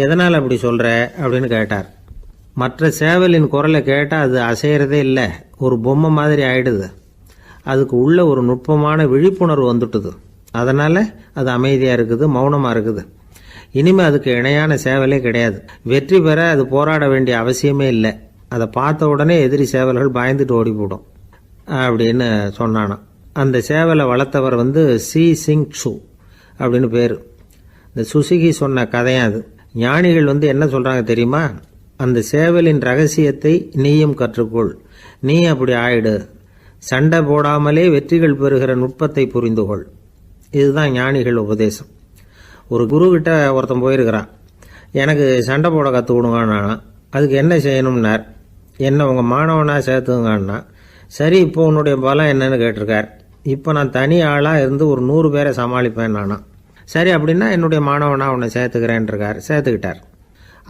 எதனால் அப்படி சொல்கிற அப்படின்னு கேட்டார். மற்ற சேவலின் குரலை கேட்டால் அது அசைகிறதே இல்லை, ஒரு பொம்மை மாதிரி ஆயிடுது, அதுக்கு உள்ள ஒரு நுட்பமான விழிப்புணர்வு வந்துட்டுது, அதனால் அது அமைதியாக இருக்குது, மௌனமாக இருக்குது. இனிமே அதுக்கு இணையான சேவலே கிடையாது. வெற்றி பெற அது போராட வேண்டிய அவசியமே இல்லை. அதை பார்த்த உடனே எதிரி சேவல்கள் பயந்துட்டு ஓடி போடும் அப்படின்னு சொன்னானாம். அந்த சேவலை வளர்த்தவர் சி சிங் சு அப்படின்னு பேர். இந்த சுசுகி சொன்ன கதையும் அது. ஞானிகள் என்ன சொல்றாங்க தெரியுமா? அந்த சேவலின் ரகசியத்தை நீயும் கற்றுக்கொள், நீ அப்படி ஆயிடு, சண்டை போடாமலே வெற்றிகள் பெறுகிற நுட்பத்தை புரிந்துகொள். இதுதான் ஞானிகள் உபதேசம். ஒரு குரு கிட்ட ஒருத்தன் போயிருக்கிறான். எனக்கு சண்டை போட கற்றுக் கொடுங்கன்னா. அதுக்கு என்ன செய்யணும்னார். என்ன உங்கள் மாணவனாக சேர்த்துங்கண்ணா. சரி, இப்போ உன்னுடைய பலம் என்னன்னு கேட்டிருக்கார். இப்போ நான் தனி ஆளாக இருந்து ஒரு 100 பேரை சமாளிப்பேன் நானா. சரி, அப்படின்னா என்னுடைய மாணவனாக உன்னை சேர்த்துக்கிறேன்ருக்கார். சேர்த்துக்கிட்டார்.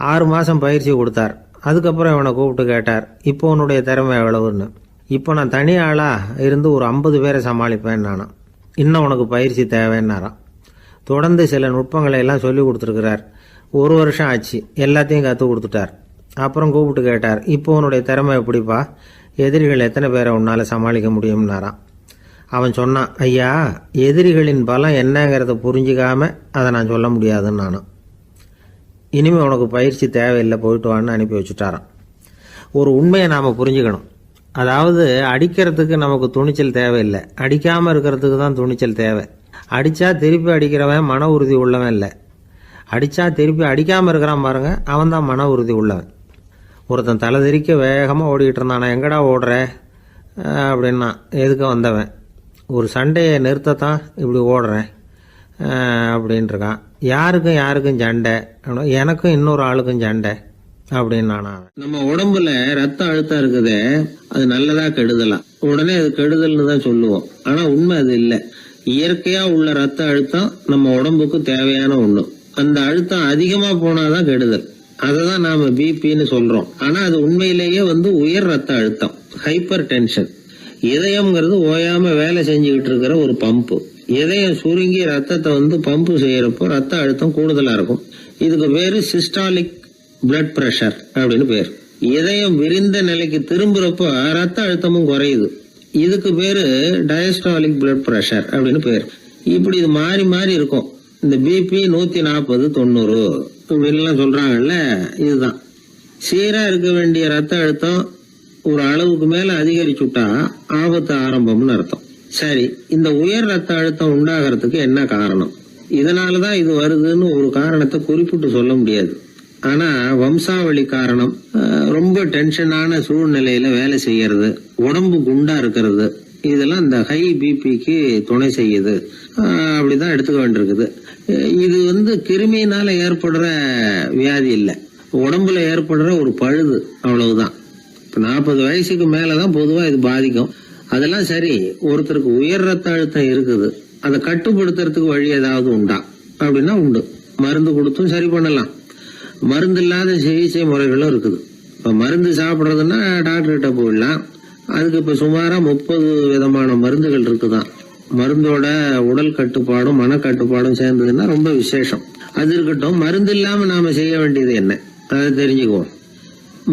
6 மாதம் பயிற்சி கொடுத்தார். அதுக்கப்புறம் இவனை கூப்பிட்டு கேட்டார், இப்போ உன்னுடைய திறமை எவ்வளவுன்னு. இப்போ நான் தனி ஆளாக இருந்து ஒரு 50 பேரை சமாளிப்பேன் நானா. இன்னும் உனக்கு பயிற்சி தேவைன்னாராம். தொடர்ந்து சில நுட்பங்களை எல்லாம் சொல்லி கொடுத்துருக்கிறார். 1 வருஷம் ஆச்சு. எல்லாத்தையும் கற்றுக் கொடுத்துட்டார். அப்புறம் கூப்பிட்டு கேட்டார், இப்போ உன்னுடைய திறமை எப்படிப்பா, எதிரிகள் எத்தனை பேரை உன்னால் சமாளிக்க முடியும்னாராம். அவன் சொன்னான், ஐயா, எதிரிகளின் பலம் என்னங்கிறத புரிஞ்சிக்காம அதை நான் சொல்ல முடியாதுன்னு நானும். இனிமேல் உனக்கு பயிற்சி தேவையில்லை, போயிட்டு வான்னு அனுப்பி வச்சுட்டாரான். ஒரு உண்மையை நாம் புரிஞ்சுக்கணும். அதாவது அடிக்கிறதுக்கு நமக்கு துணிச்சல் தேவையில்லை, அடிக்காமல் இருக்கிறதுக்கு தான் துணிச்சல் தேவை. அடித்தா திருப்பி அடிக்கிறவன் மன உறுதி உள்ளவன் இல்லை, அடித்தா திருப்பி அடிக்காமல் இருக்கிறான் பாருங்க, அவன் தான் மன உறுதி உள்ளவன். ஒருத்தன் தலை திரிக்க வேகமாக ஓடிக்கிட்டு இருந்தான். நான் எங்கடா ஓடுற அப்படின்னா, எதுக்க வந்தவன். ஒரு சண்டையை நிறுத்தத்தான் இப்படி ஓடுறேன் அப்படின்ட்டுருக்கான். யாருக்கும் சண்டை, எனக்கும் இன்னொரு ஆளுக்கும் சண்டை அப்படின்னு நானா.
நம்ம உடம்புல ரத்த அழுத்தம் இருக்குதே, அது நல்லதா கெடுதலாம். உடனே அது கெடுதல்னு தான் சொல்லுவோம். ஆனா உண்மை அது இல்லை. இயற்கையா உள்ள ரத்த அழுத்தம் நம்ம உடம்புக்கு தேவையான ஒண்ணு. அந்த அழுத்தம் அதிகமா போனாதான் கெடுதல். அததான் நாம பிபின்னு சொல்றோம். ஆனா அது உண்மையிலேயே உயர் ரத்த அழுத்தம், ஹைப்பர் டென்ஷன். இதயம்ங்கிறது ஓயாம வேலை செஞ்சுக்கிட்டு இருக்கிற ஒரு பம்பு. இதயம் சுருங்கி ரத்தத்தை பம்பு செய்யறப்போ ரத்த அழுத்தம் கூடுதலா இருக்கும். இதுக்கு பேரு சிஸ்டாலிக் பிளட் பிரஷர் அப்படின்னு பேர். இதயம் விரிந்த நிலைக்கு திரும்புறப்போ ரத்த அழுத்தமும் குறையுது. இதுக்கு பேரு டயஸ்டாலிக் பிளட் பிரஷர் அப்படின்னு பேர். இப்படி இது மாறி மாறி இருக்கும். இந்த பிபி 140 90 இப்படின்லாம் சொல்றாங்கல்ல, இதுதான். சீரா இருக்க வேண்டிய ரத்த அழுத்தம் ஒரு அளவுக்கு மேல அதிகரிச்சுட்டா ஆபத்து ஆரம்பம்னு அர்த்தம். சரி, இந்த உயர் ரத்த அழுத்தம் உண்டாகிறதுக்கு என்ன காரணம்? இதனாலதான் இது வருதுன்னு ஒரு காரணத்தை குறிப்பிட்டு சொல்ல முடியாது. ஆனா வம்சாவளி காரணம், ரொம்ப டென்ஷனான சூழ்நிலையில வேலை செய்யறது, உடம்பு குண்டா இருக்கிறது, இதெல்லாம் இந்த ஹை பிபிக்கு துணை செய்யுது. அப்படிதான் எடுத்துக்க வேண்டியிருக்குது. இது கிருமியினால ஏற்படுற வியாதி இல்லை, உடம்புல ஏற்படுற ஒரு பழுது, அவ்வளவுதான். இப்ப 40 வயசுக்கு மேலதான் பொதுவா இது பாதிக்கும். அதெல்லாம் சரி. ஒருத்தருக்கு உயர் ரத்த அழுத்தம் இருக்குது, அதை கட்டுப்படுத்துறதுக்கு வழி ஏதாவது உண்டா அப்படின்னா உண்டு. மருந்து கொடுத்தும் சரி பண்ணலாம். மருந்து இல்லாத சிகிச்சை முறைகளும் இருக்குது. இப்ப மருந்து சாப்பிட்றதுன்னா டாக்டர் கிட்ட போயிடலாம். அதுக்கு இப்ப சுமாரா 30 விதமான மருந்துகள் இருக்குதான். மருந்தோட உடல் கட்டுப்பாடும் மனக்கட்டுப்பாடும் சேர்ந்ததுன்னா ரொம்ப விசேஷம். அது இருக்கட்டும், மருந்து இல்லாம நாம செய்ய வேண்டியது என்ன, அதை தெரிஞ்சுக்குவோம்.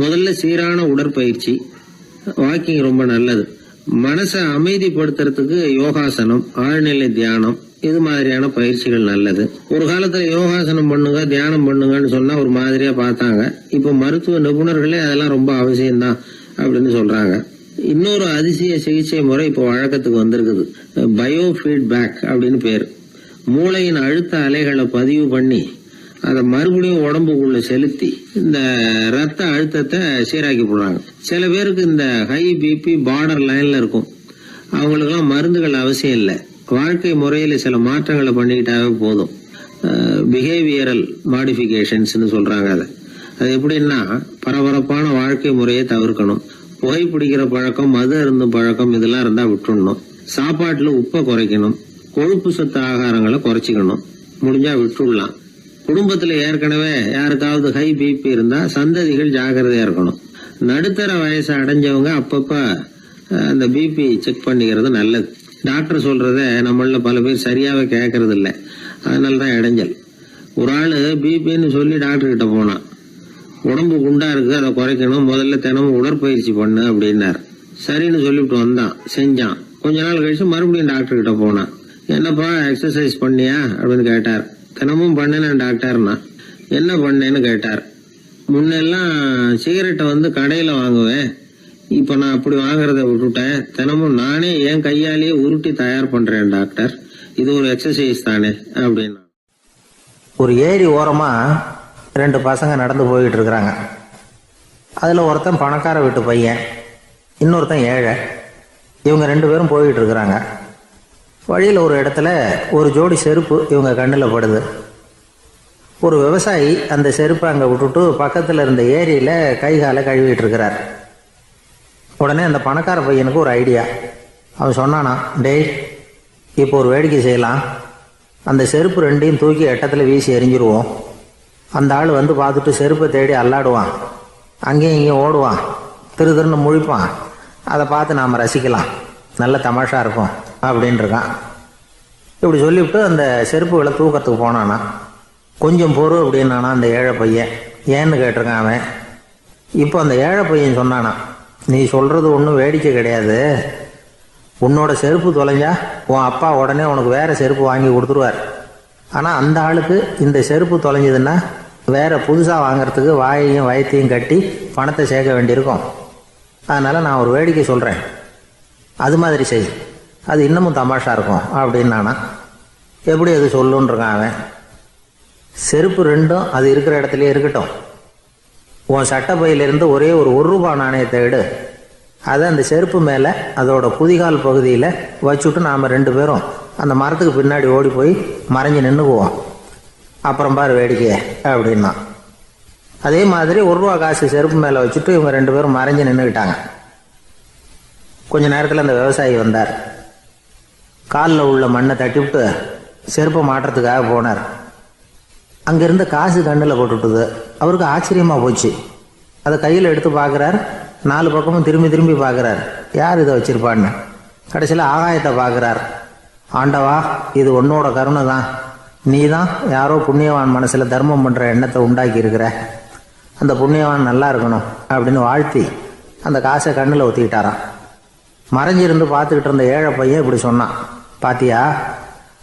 முதல்ல சீரான உடற்பயிற்சி, வாக்கிங் ரொம்ப நல்லது. மனசை அமைதிப்படுத்துறதுக்கு யோகாசனம், ஆழ்நிலை தியானம், இது மாதிரியான பயிற்சிகள் நல்லது. ஒரு காலத்துல யோகாசனம் பண்ணுங்க, தியானம் பண்ணுங்கன்னு சொன்னா ஒரு மாதிரியா பார்த்தாங்க. இப்ப மருத்துவ நிபுணர்களே அதெல்லாம் ரொம்ப அவசியம்தான் அப்படின்னு சொல்றாங்க. இன்னொரு அதிசய சிகிச்சை முறை இப்போ வழக்கத்துக்கு வந்திருக்குது. பயோ ஃபீட்பேக் அப்படின்னு பேர். மூளையின் அழுத்த அலைகளை பதிவு பண்ணி அதை மறுபடியும் உடம்புக்குள்ள செலுத்தி இந்த ரத்த அழுத்தத்தை சீராக்கி போடுறாங்க. சில பேருக்கு இந்த ஹை பிபி பார்டர் லைன்ல இருக்கும். அவங்களுக்கெல்லாம் மருந்துகள் அவசியம் இல்லை. வாழ்க்கை முறையில சில மாற்றங்களை பண்ணிக்கிட்டாவே போதும். பிஹேவியரல் மாடிஃபிகேஷன்ஸ்னு சொல்றாங்க. அது எப்படின்னா, பரபரப்பான வாழ்க்கை முறையை தவிர்க்கணும். புகைப்பிடிக்கிற பழக்கம், மது அருந்தும் பழக்கம், இதெல்லாம் இருந்தா விட்டுடணும். சாப்பாட்டுல உப்பை குறைக்கணும். கொழுப்பு சத்து ஆகாரங்களை குறைச்சிக்கணும். முடிஞ்சா விட்டுடலாம். குடும்பத்துல ஏற்கனவே யாருக்காவது ஹை பிபி இருந்தா சந்ததிகள் ஜாகிரதையா இருக்கணும். நடுத்தர வயசை அடைஞ்சவங்க அப்பப்ப அந்த பிபி செக் பண்ணிக்கிறது நல்லது. டாக்டர் சொல்றத நம்மள பல பேர் சரியாவே கேட்கறது இல்லை. அதனாலதான் இடைஞ்சல். ஒரு ஆளு பிபின்னு சொல்லி டாக்டர் கிட்ட போனான். உடம்பு குண்டா இருக்கு, அதை குறைக்கணும், முதல்ல தினமும் உடற்பயிற்சி பண்ணு அப்படின்னாரு. சரின்னு சொல்லிவிட்டு வந்தான், செஞ்சான். கொஞ்ச நாள் கழிச்சு மறுபடியும் டாக்டர் கிட்ட போனான். என்னப்பா எக்ஸசைஸ் பண்ணியா அப்படின்னு கேட்டார். தினமும் பண்ணினேன் டாக்டர்னா. என்ன பண்ணேன்னு கேட்டார். முன்னெல்லாம் சிகரெட்டை வந்து கடையில வாங்குவேன், இப்ப நான் அப்படி வாங்குறத விட்டுட்டேன். தினமும் நானே என் கையாலேயே உருட்டி தயார் பண்றேன் டாக்டர். இது ஒரு எக்ஸசைஸ் தானே அப்படின்னா.
ஒரு ஏரி ஓரமா 2 பசங்க நடந்து போயிட்டு இருக்கிறாங்க. அதுல ஒருத்தன் பணக்கார வீட்டு பையன், இன்னொருத்தன் ஏழை. இவங்க 2 பேரும் போயிட்டு இருக்கிறாங்க. வழியில் ஒரு இடத்துல ஒரு ஜோடி செருப்பு இவங்க கண்ணில் படுது. ஒரு விவசாயி அந்த செருப்பை அங்கே விட்டுட்டு பக்கத்தில் இருந்த ஏரியில் கை காலை கழுவிட்டு இருக்கிறார். உடனே அந்த பணக்கார பையனுக்கு ஒரு ஐடியா. அவன் சொன்னானா, டேய், இப்போ ஒரு வேடிக்கை செய்யலாம். அந்த செருப்பு 2ஐயும் தூக்கி எட்டத்தில் வீசி எறிஞ்சிருவோம். அந்த ஆள் வந்து பார்த்துட்டு செருப்பை தேடி அல்லாடுவான், அங்கேயும் இங்கேயும் ஓடுவான், திருன்னு முழிப்பான். அதை பார்த்து நாம் ரசிக்கலாம், நல்ல தமாஷா இருக்கும் அப்படின்னு இருக்கான். இப்படி சொல்லிவிட்டு அந்த செருப்புகளை தூக்கிறதுக்கு போனானா. கொஞ்சம் பொறு அப்படின்னானா அந்த ஏழை பையன். ஏன்னு கேட்டிருக்கான் அவன். இப்போ அந்த ஏழை பையன் சொன்னானா, நீ சொல்றது ஒன்றும் வேடிக்கை கிடையாது. உன்னோட செருப்பு தொலைஞ்சா உன் அப்பா உடனே உனக்கு வேற செருப்பு வாங்கி கொடுத்துருவார். ஆனால் அந்த ஆளுக்கு இந்த செருப்பு தொலைஞ்சதுன்னா வேற புதுசாக வாங்கிறதுக்கு வாயையும் வயத்தையும் கட்டி பணத்தை சேர்க்க வேண்டியிருக்கும். அதனால நான் ஒரு வேடிக்கை சொல்கிறேன், அது மாதிரி செய், அது இன்னமும் தமாஷா இருக்கும் அப்படின்னு நானா. எப்படி அது சொல்லுன்னு இருக்கான் அவன். செருப்பு 2ம் அது இருக்கிற இடத்துலயே இருக்கட்டும். உன் சட்டை பையிலிருந்து ஒரே ஒரு ரூபா நாணயத்தை எடு. அதை அந்த செருப்பு மேலே அதோட குதிகால் பகுதியில் வச்சுட்டு நாம் 2 பேரும் அந்த மரத்துக்கு பின்னாடி ஓடி போய் மறைஞ்சு நின்றுக்குவோம். அப்புறம் பாரு வேடிக்கையே அப்படின்னா. அதே மாதிரி ரூபா காசு செருப்பு மேலே வச்சுட்டு இவங்க 2 பேரும் மறைஞ்சு நின்றுக்கிட்டாங்க. கொஞ்ச நேரத்தில் அந்த விவசாயி வந்தார். காலில் உள்ள மண்ணை தட்டிவிட்டு செருப்பை மாட்டுறதுக்காக போனார். அங்கிருந்த காசு கண்ணில் போட்டுட்டுது. அவருக்கு ஆச்சரியமாக போச்சு. அதை கையில் எடுத்து பார்க்குறார். 4 பக்கமும் திரும்பி திரும்பி பார்க்குறார், யார் இதை வச்சிருப்பான்னு. கடைசியில் ஆகாயத்தை பார்க்குறார். ஆண்டவா, இது உன்னோட கருணை தான். நீ தான் யாரோ புண்ணியவான் மனசில் தர்மம் பண்ணுற எண்ணத்தை உண்டாக்கி இருக்கிற. அந்த புண்ணியவான் நல்லா இருக்கணும் அப்படின்னு வாழ்த்தி அந்த காசை கண்ணில் ஒத்திக்கிட்டாரான். மறைஞ்சிருந்து பார்த்துக்கிட்டு இருந்த ஏழை பையன் இப்படி சொன்னான், பாத்தியா,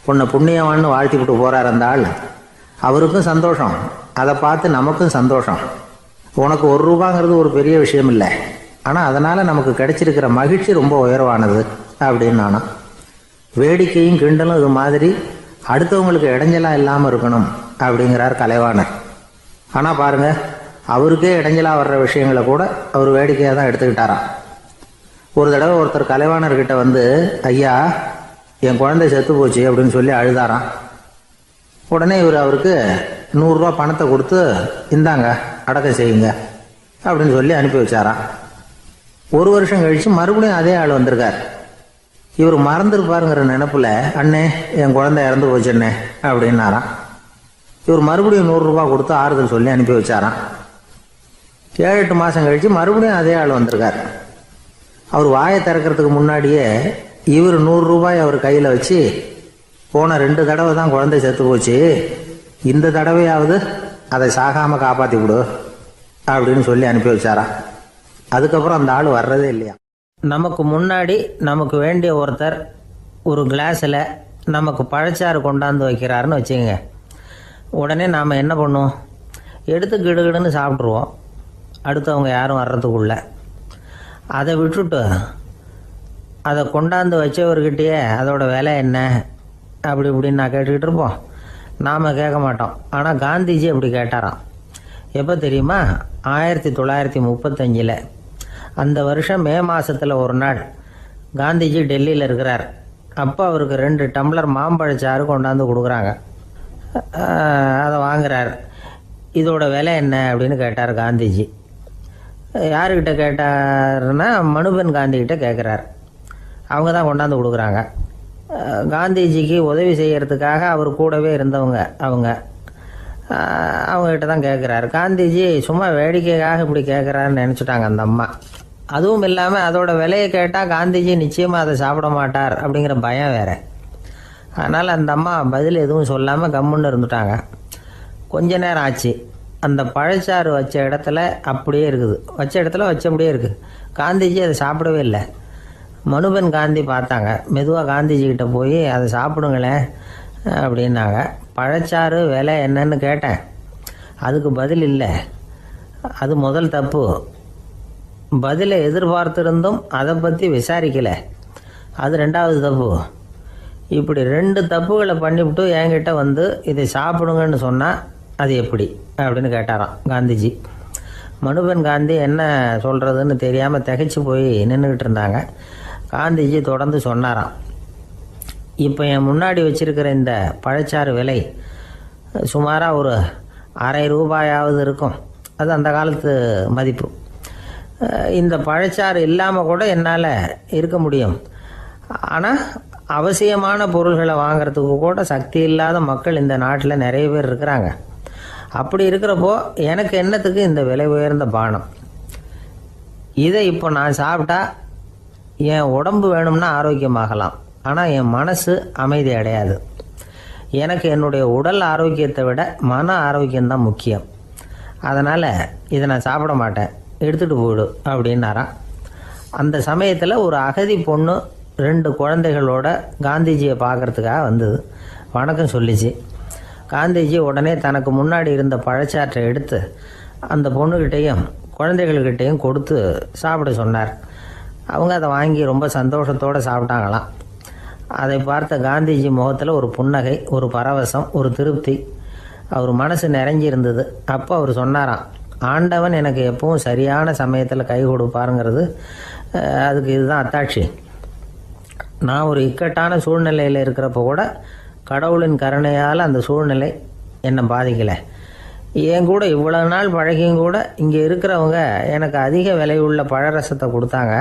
உன்னை புண்ணியவான்னு வாழ்த்திக்கிட்டு போறார் அந்த ஆள். அவருக்கும் சந்தோஷம், அதை பார்த்து நமக்கும் சந்தோஷம். உனக்கு ரூபாங்கிறது ஒரு பெரிய விஷயம் இல்லை, ஆனால் அதனால் நமக்கு கிடைச்சிருக்கிற மகிழ்ச்சி ரொம்ப உயர்வானது அப்படின்னு நானா. வேடிக்கையும் கிண்டலும் இது மாதிரி அடுத்தவங்களுக்கு இடைஞ்சலாக இல்லாமல் இருக்கணும் அப்படிங்கிறார் கலைவாணர். ஆனால் பாருங்க, அவருக்கே இடைஞ்சலாக வர்ற விஷயங்களை கூட அவர் வேடிக்கையாக தான் எடுத்துக்கிட்டாராம். ஒரு தடவை ஒருத்தர் கலைவாணர்கிட்ட வந்து, ஐயா, என் குழந்தை செத்து போச்சு அப்படின்னு சொல்லி அழுதாராம். உடனே இவர் அவருக்கு 100 ரூபா பணத்தை கொடுத்து, இந்தாங்க அடக்கம் செய்யுங்க அப்படின்னு சொல்லி அனுப்பி வச்சாராம். 1 வருஷம் கழிச்சு மறுபடியும் அதே ஆள் வந்திருக்கார். இவர் மறந்துருப்பாருங்கிற நினைப்புல, அண்ணே, என் குழந்தை இறந்து போச்சுண்ணே அப்படின்னாராம். இவர் மறுபடியும் 100 ரூபா கொடுத்து ஆறுதல் சொல்லி அனுப்பி வச்சாராம். 7-8 மாதம் கழிச்சு மறுபடியும் அதே ஆள் வந்திருக்கார். அவர் வாயை திறக்கிறதுக்கு முன்னாடியே இவர் 100 ரூபாய் அவர் கையில் வச்சு, போன 2 தடவை தான் குழந்தை செத்து போச்சு, இந்த தடவையாவது அதை சாகாமல் காப்பாற்றி விடு அப்படின்னு சொல்லி அனுப்பி வச்சாராம். அதுக்கப்புறம் அந்த ஆள் வர்றதே இல்லையா. நமக்கு முன்னாடி நமக்கு வேண்டிய ஒருத்தர் ஒரு கிளாஸில் நமக்கு பழச்சாறு கொண்டாந்து வைக்கிறாருன்னு வச்சுக்கோங்க. உடனே நாம் என்ன பண்ணுவோம், எடுத்து கிடுகிடுன்னு சாப்பிட்ருவோம், அடுத்தவங்க யாரும் வர்றதுக்குள்ள. அதை விட்டுட்டு அதை கொண்டாந்து வச்சவர்கிட்டயே அதோட விலை என்ன அப்படி இப்படின்னு நான் கேட்டுக்கிட்டு இருப்போம். நாம் கேட்க மாட்டோம். ஆனால் காந்திஜி அப்படி கேட்டாராம். எப்போ தெரியுமா, 1935. அந்த வருஷம் மே மாதத்தில் ஒரு நாள் காந்திஜி டெல்லியில் இருக்கிறார். அப்போ அவருக்கு 2 டம்ளர் மாம்பழச்சாறு கொண்டாந்து கொடுக்குறாங்க. அதை வாங்குறார். இதோட விலை என்ன அப்படின்னு கேட்டார் காந்திஜி. யாருக்கிட்ட கேட்டாருன்னா மனுபென் காந்திகிட்ட கேட்குறார். அவங்க தான் கொண்டாந்து கொடுக்குறாங்க. காந்திஜிக்கு உதவி செய்கிறதுக்காக அவர் கூடவே இருந்தவங்க அவங்ககிட்ட தான் கேட்குறாரு. காந்திஜி சும்மா வேடிக்கைக்காக இப்படி கேட்குறாருன்னு நினச்சிட்டாங்க அந்த அம்மா. அதுவும் இல்லாமல் அதோட விலையை கேட்டால் காந்திஜி நிச்சயமாக அதை சாப்பிட மாட்டார் அப்படிங்கிற பயம் வேறு. அதனால் அந்த அம்மா பதில் எதுவும் சொல்லாமல் கம்முன்னு இருந்துட்டாங்க. கொஞ்ச நேரம் ஆச்சு. அந்த பழச்சாறு வச்ச இடத்துல அப்படியே இருக்குது, வச்ச இடத்துல வச்சபடியே இருக்குது. காந்திஜி அதை சாப்பிடவே இல்லை. மனுபென் காந்தி பார்த்தாங்க. மெதுவாக காந்திஜிக்கிட்ட போய் அதை சாப்பிடுங்களேன், அப்படின்னாங்க. பழச்சாறு விலை என்னன்னு கேட்டேன். அதுக்கு பதில் இல்லை. அது முதல் தப்பு. பதிலை எதிர்பார்த்திருந்தும் அதை பற்றி விசாரிக்கலை. அது ரெண்டாவது தப்பு. இப்படி 2 தப்புகளை பண்ணிவிட்டு என்கிட்ட வந்து இதை சாப்பிடுங்கன்னு சொன்னால் அது எப்படி அப்படின்னு கேட்டாராம் காந்திஜி. மனுபென் காந்தி என்ன சொல்கிறதுன்னு தெரியாமல் திகைச்சு போய் நின்றுக்கிட்டு இருந்தாங்க. காந்திஜி தொடர்ந்து சொன்னாராம், இப்போ என் முன்னாடி வச்சிருக்கிற இந்த பழச்சாறு விலை சுமாராக ஒரு ₹1/2 இருக்கும். அது அந்த காலத்து மதிப்பு. இந்த பழச்சாறு இல்லாமல் கூட என்னால் இருக்க முடியும். ஆனால் அவசியமான பொருள்களை வாங்கிறதுக்கு கூட சக்தி இல்லாத மக்கள் இந்த நாட்டில் நிறைய பேர் இருக்கிறாங்க. அப்படி இருக்கிறப்போ எனக்கு என்னத்துக்கு இந்த விலை உயர்ந்த பானம்? இதை இப்போ நான் சாப்பிட்டா என் உடம்பு வேணும்னா ஆரோக்கியமாகலாம், ஆனால் என் மனசு அமைதி அடையாது. எனக்கு என்னுடைய உடல் ஆரோக்கியத்தை விட மன ஆரோக்கியம்தான் முக்கியம். அதனால் இதை நான் சாப்பிட மாட்டேன், எடுத்துகிட்டு போயிடு அப்படின்னாராம். அந்த சமயத்தில் ஒரு அகதி பொண்ணு 2 குழந்தைகளோட காந்திஜியை பார்க்குறதுக்காக வந்தது. வணக்கம் சொல்லிச்சு. காந்திஜி உடனே தனக்கு முன்னாடி இருந்த பழச்சாற்றை எடுத்து அந்த பொண்ணுக்கிட்டையும் குழந்தைகள்கிட்டையும் கொடுத்து சாப்பிட சொன்னார். அவங்க அதை வாங்கி ரொம்ப சந்தோஷத்தோடு சாப்பிட்டாங்களாம். அதை பார்த்த காந்திஜி முகத்தில் ஒரு புன்னகை, ஒரு பரவசம், ஒரு திருப்தி. அவர் மனசு நிறைஞ்சி இருந்தது. அப்போ அவர் சொன்னாராம், ஆண்டவன் எனக்கு எப்பவும் சரியான சமயத்தில் கை கொடுப்பாருங்கிறது அதுக்கு இதுதான் அத்தாட்சி. நான் ஒரு இக்கட்டான சூழ்நிலையில் இருக்கிறப்ப கூட கடவுளின் கருணையால் அந்த சூழ்நிலை என்னை பாதிக்கலை. என் கூட இவ்வளவு நாள் பழகியும் கூட இங்கே இருக்கிறவங்க எனக்கு அதிக விலையுள்ள பழரசத்தை கொடுத்தாங்க.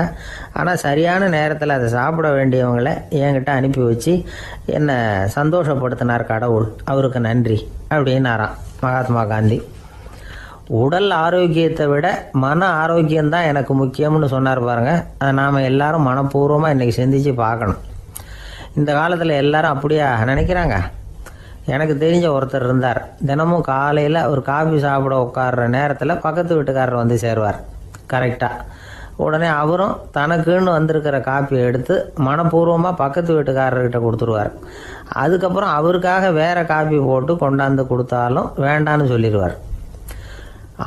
ஆனால் சரியான நேரத்தில் அதை சாப்பிட வேண்டியவங்களை என்கிட்ட அனுப்பி வச்சு என்னை சந்தோஷப்படுத்தினார் கடவுள். அவருக்கு நன்றி அப்படின்னாராம் மகாத்மா காந்தி. உடல் ஆரோக்கியத்தை விட மன ஆரோக்கியம்தான் எனக்கு முக்கியம்னு சொன்னார் பாருங்க. அதை நாம் எல்லாரும் மனப்பூர்வமாக இன்றைக்கி சிந்திச்சு பார்க்கணும். இந்த காலத்தில் எல்லாரும் அப்படியா நினைக்கிறாங்க? எனக்கு தெரிஞ்ச ஒருத்தர் இருந்தார். தினமும் காலையில் ஒரு காஃபி சாப்பிட உட்கார்ற நேரத்தில் பக்கத்து வீட்டுக்காரர் வந்து சேருவார் கரெக்டாக. உடனே அவரும் தனக்குன்னு வந்திருக்கிற காப்பியை எடுத்து மனப்பூர்வமாக பக்கத்து வீட்டுக்காரர்கிட்ட கொடுத்துருவார். அதுக்கப்புறம் அவருக்காக வேறு காப்பி போட்டு கொண்டாந்து கொடுத்தாலும் வேண்டான்னு சொல்லிடுவார்.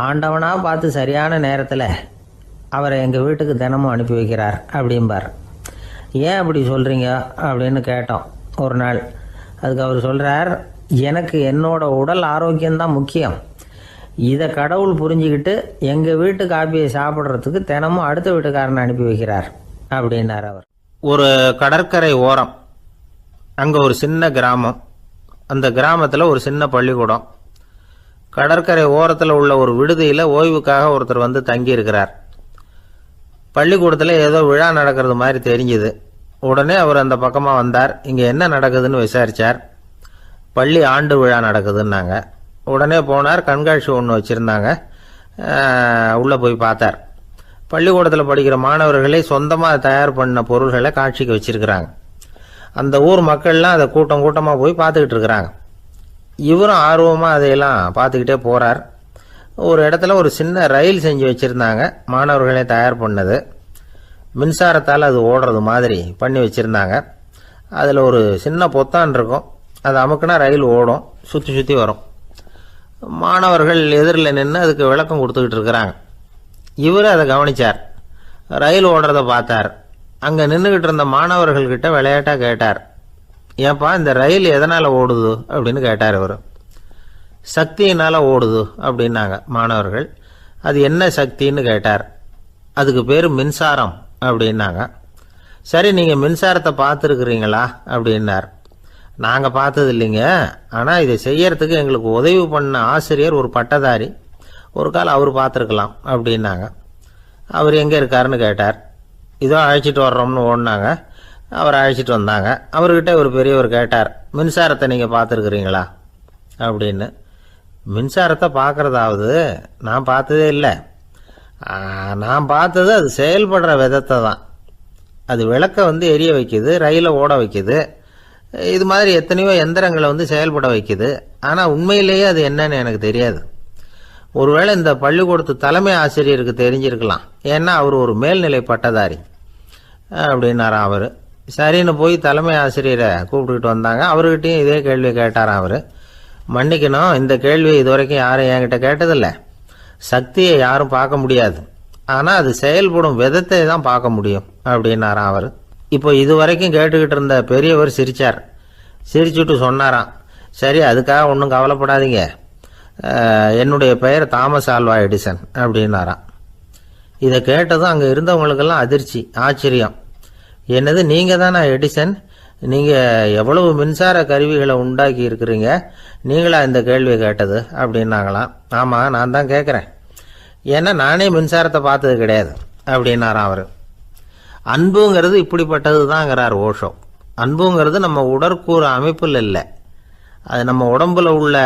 ஆண்டவனாக பார்த்து சரியான நேரத்தில் அவரை எங்கள் வீட்டுக்கு தினமும் அனுப்பி வைக்கிறார் அப்படிம்பார். ஏன் அப்படி சொல்கிறீங்க அப்படின்னு கேட்டோம் ஒரு நாள். அதுக்கு அவர் சொல்கிறார், எனக்கு என்னோட உடல் ஆரோக்கியம்தான் முக்கியம். இதை கடவுள் புரிஞ்சுக்கிட்டு எங்கள் வீட்டு காப்பியை சாப்பிட்றதுக்கு தினமும் அடுத்த வீட்டுக்காரனை அனுப்பி வைக்கிறார் அப்படின்னார் அவர்.
ஒரு கடற்கரை ஓரம், அங்கே ஒரு சின்ன கிராமம். அந்த கிராமத்தில் ஒரு சின்ன பள்ளிக்கூடம். கடற்கரை ஓரத்தில் உள்ள ஒரு விடுதியில் ஓய்வுக்காக ஒருத்தர் வந்து தங்கியிருக்கிறார். பள்ளிக்கூடத்தில் ஏதோ விழா நடக்கிறது மாதிரி தெரிஞ்சுது. உடனே அவர் அந்த பக்கமாக வந்தார். இங்கே என்ன நடக்குதுன்னு விசாரித்தார். பள்ளி ஆண்டு விழா நடக்குதுன்னாங்க. உடனே போனார். கண்காட்சி ஒன்று வச்சுருந்தாங்க. உள்ளே போய் பார்த்தார். பள்ளிக்கூடத்தில் படிக்கிற மாணவர்களே சொந்தமாக தயார் பண்ண பொருள்களை காட்சிக்கு வச்சுருக்கிறாங்க. அந்த ஊர் மக்கள்லாம் அதை கூட்டம் கூட்டமாக போய் பார்த்துக்கிட்டு இருக்கிறாங்க. இவரும் ஆர்வமாக அதையெல்லாம் பார்த்துக்கிட்டே போகிறார். ஒரு இடத்துல ஒரு சின்ன ரயில் செஞ்சு வச்சுருந்தாங்க, மாணவர்களே தயார் பண்ணது. மின்சாரத்தால் அது ஓடுறது மாதிரி பண்ணி வச்சுருந்தாங்க. அதில் ஒரு சின்ன பொத்தான் இருக்கும். அது அமுக்குனா ரயில் ஓடும், சுற்றி சுற்றி வரும். மாணவர்கள் எதிரில் நின்று அதுக்கு விளக்கம் கொடுத்துக்கிட்டு இருக்கிறாங்க. இவர் அதை கவனித்தார். ரயில் ஓடுறத பார்த்தார். அங்கே நின்றுக்கிட்டு இருந்த மாணவர்கள்கிட்ட விளையாட்டாக கேட்டார், ஏன்பா இந்த ரயில் எதனால் ஓடுது அப்படின்னு கேட்டார் இவர். சக்தியினால் ஓடுது அப்படின்னாங்க மாணவர்கள். அது என்ன சக்தின்னு கேட்டார். அதுக்கு பேர் மின்சாரம் அப்படின்னாங்க. சரி, நீங்கள் மின்சாரத்தை பார்த்துருக்குறீங்களா அப்படின்னார். நாங்கள் பார்த்தது இல்லைங்க, ஆனால் இதை செய்யறதுக்கு எங்களுக்கு உதவி பண்ண ஆசிரியர் ஒரு பட்டதாரி, ஒரு காலம் அவர் பார்த்துருக்கலாம் அப்படின்னாங்க. அவர் எங்கே இருக்காருன்னு கேட்டார். இதோ அழைச்சிட்டு வர்றோம்னு ஓடினாங்க. அவர் அழைச்சிட்டு வந்தாங்க. அவர்கிட்ட ஒரு பெரியவர் கேட்டார், மின்சாரத்தை நீங்கள் பார்த்துருக்குறீங்களா அப்படின்னு. மின்சாரத்தை பார்க்குறதாவது நான் பார்த்ததே இல்லை. நான் பார்த்தது அது செயல்படுற விதத்தை தான். அது விளக்கை வந்து எரிய வைக்குது, ரயிலை ஓட வைக்குது, இது மாதிரி எத்தனையோ எந்திரங்களை வந்து செயல்பட வைக்குது. ஆனால் உண்மையிலேயே அது என்னன்னு எனக்கு தெரியாது. ஒருவேளை இந்த பள்ளிக்கூடத்து தலைமை ஆசிரியருக்கு தெரிஞ்சிருக்கலாம், ஏன்னா அவர் ஒரு மேல்நிலை பட்டதாரி அப்படின்னாராம் அவர்.
சரின்னு போய் தலைமை ஆசிரியரை கூப்பிட்டுக்கிட்டு வந்தாங்க. அவர்கிட்டையும் இதே கேள்வி கேட்டாராம் அவர். மன்னிக்கணும், இந்த கேள்வி இதுவரைக்கும் யாரும் என்கிட்ட கேட்டதில்லை. சக்தியை யாரும் பார்க்க முடியாது, ஆனால் அது செயல்படும் விதத்தை தான் பார்க்க முடியும் அப்படின்னாராம் அவர். இப்போ இதுவரைக்கும் கேட்டுக்கிட்டு இருந்த பெரியவர் சிரிச்சார். சிரிச்சுட்டு சொன்னாராம், சரி, அதுக்காக ஒன்றும் கவலைப்படாதீங்க, என்னுடைய பெயர் தாமஸ் ஆல்வா எடிசன் அப்படின்னாராம். இதை கேட்டதும் அங்கே இருந்தவங்களுக்கெல்லாம் அதிர்ச்சி, ஆச்சரியம். என்னது, நீங்கள் தானா எடிசன்? நீங்கள் எவ்வளவு மின்சார கருவிகளை உண்டாக்கி இருக்கிறீங்க, நீங்களா இந்த கேள்வியை கேட்டது அப்படின்னாங்களாம். ஆமாம், நான் தான் கேட்குறேன், ஏன்னா நானே மின்சாரத்தை பார்த்தது கிடையாது அப்படின்னாராம் அவர். அன்புங்கிறது இப்படிப்பட்டது தாங்கிறார் ஓஷோ. அன்புங்கிறது நம்ம உடற்கூறு அமைப்பில் இல்லை, அது நம்ம உடம்புல உள்ள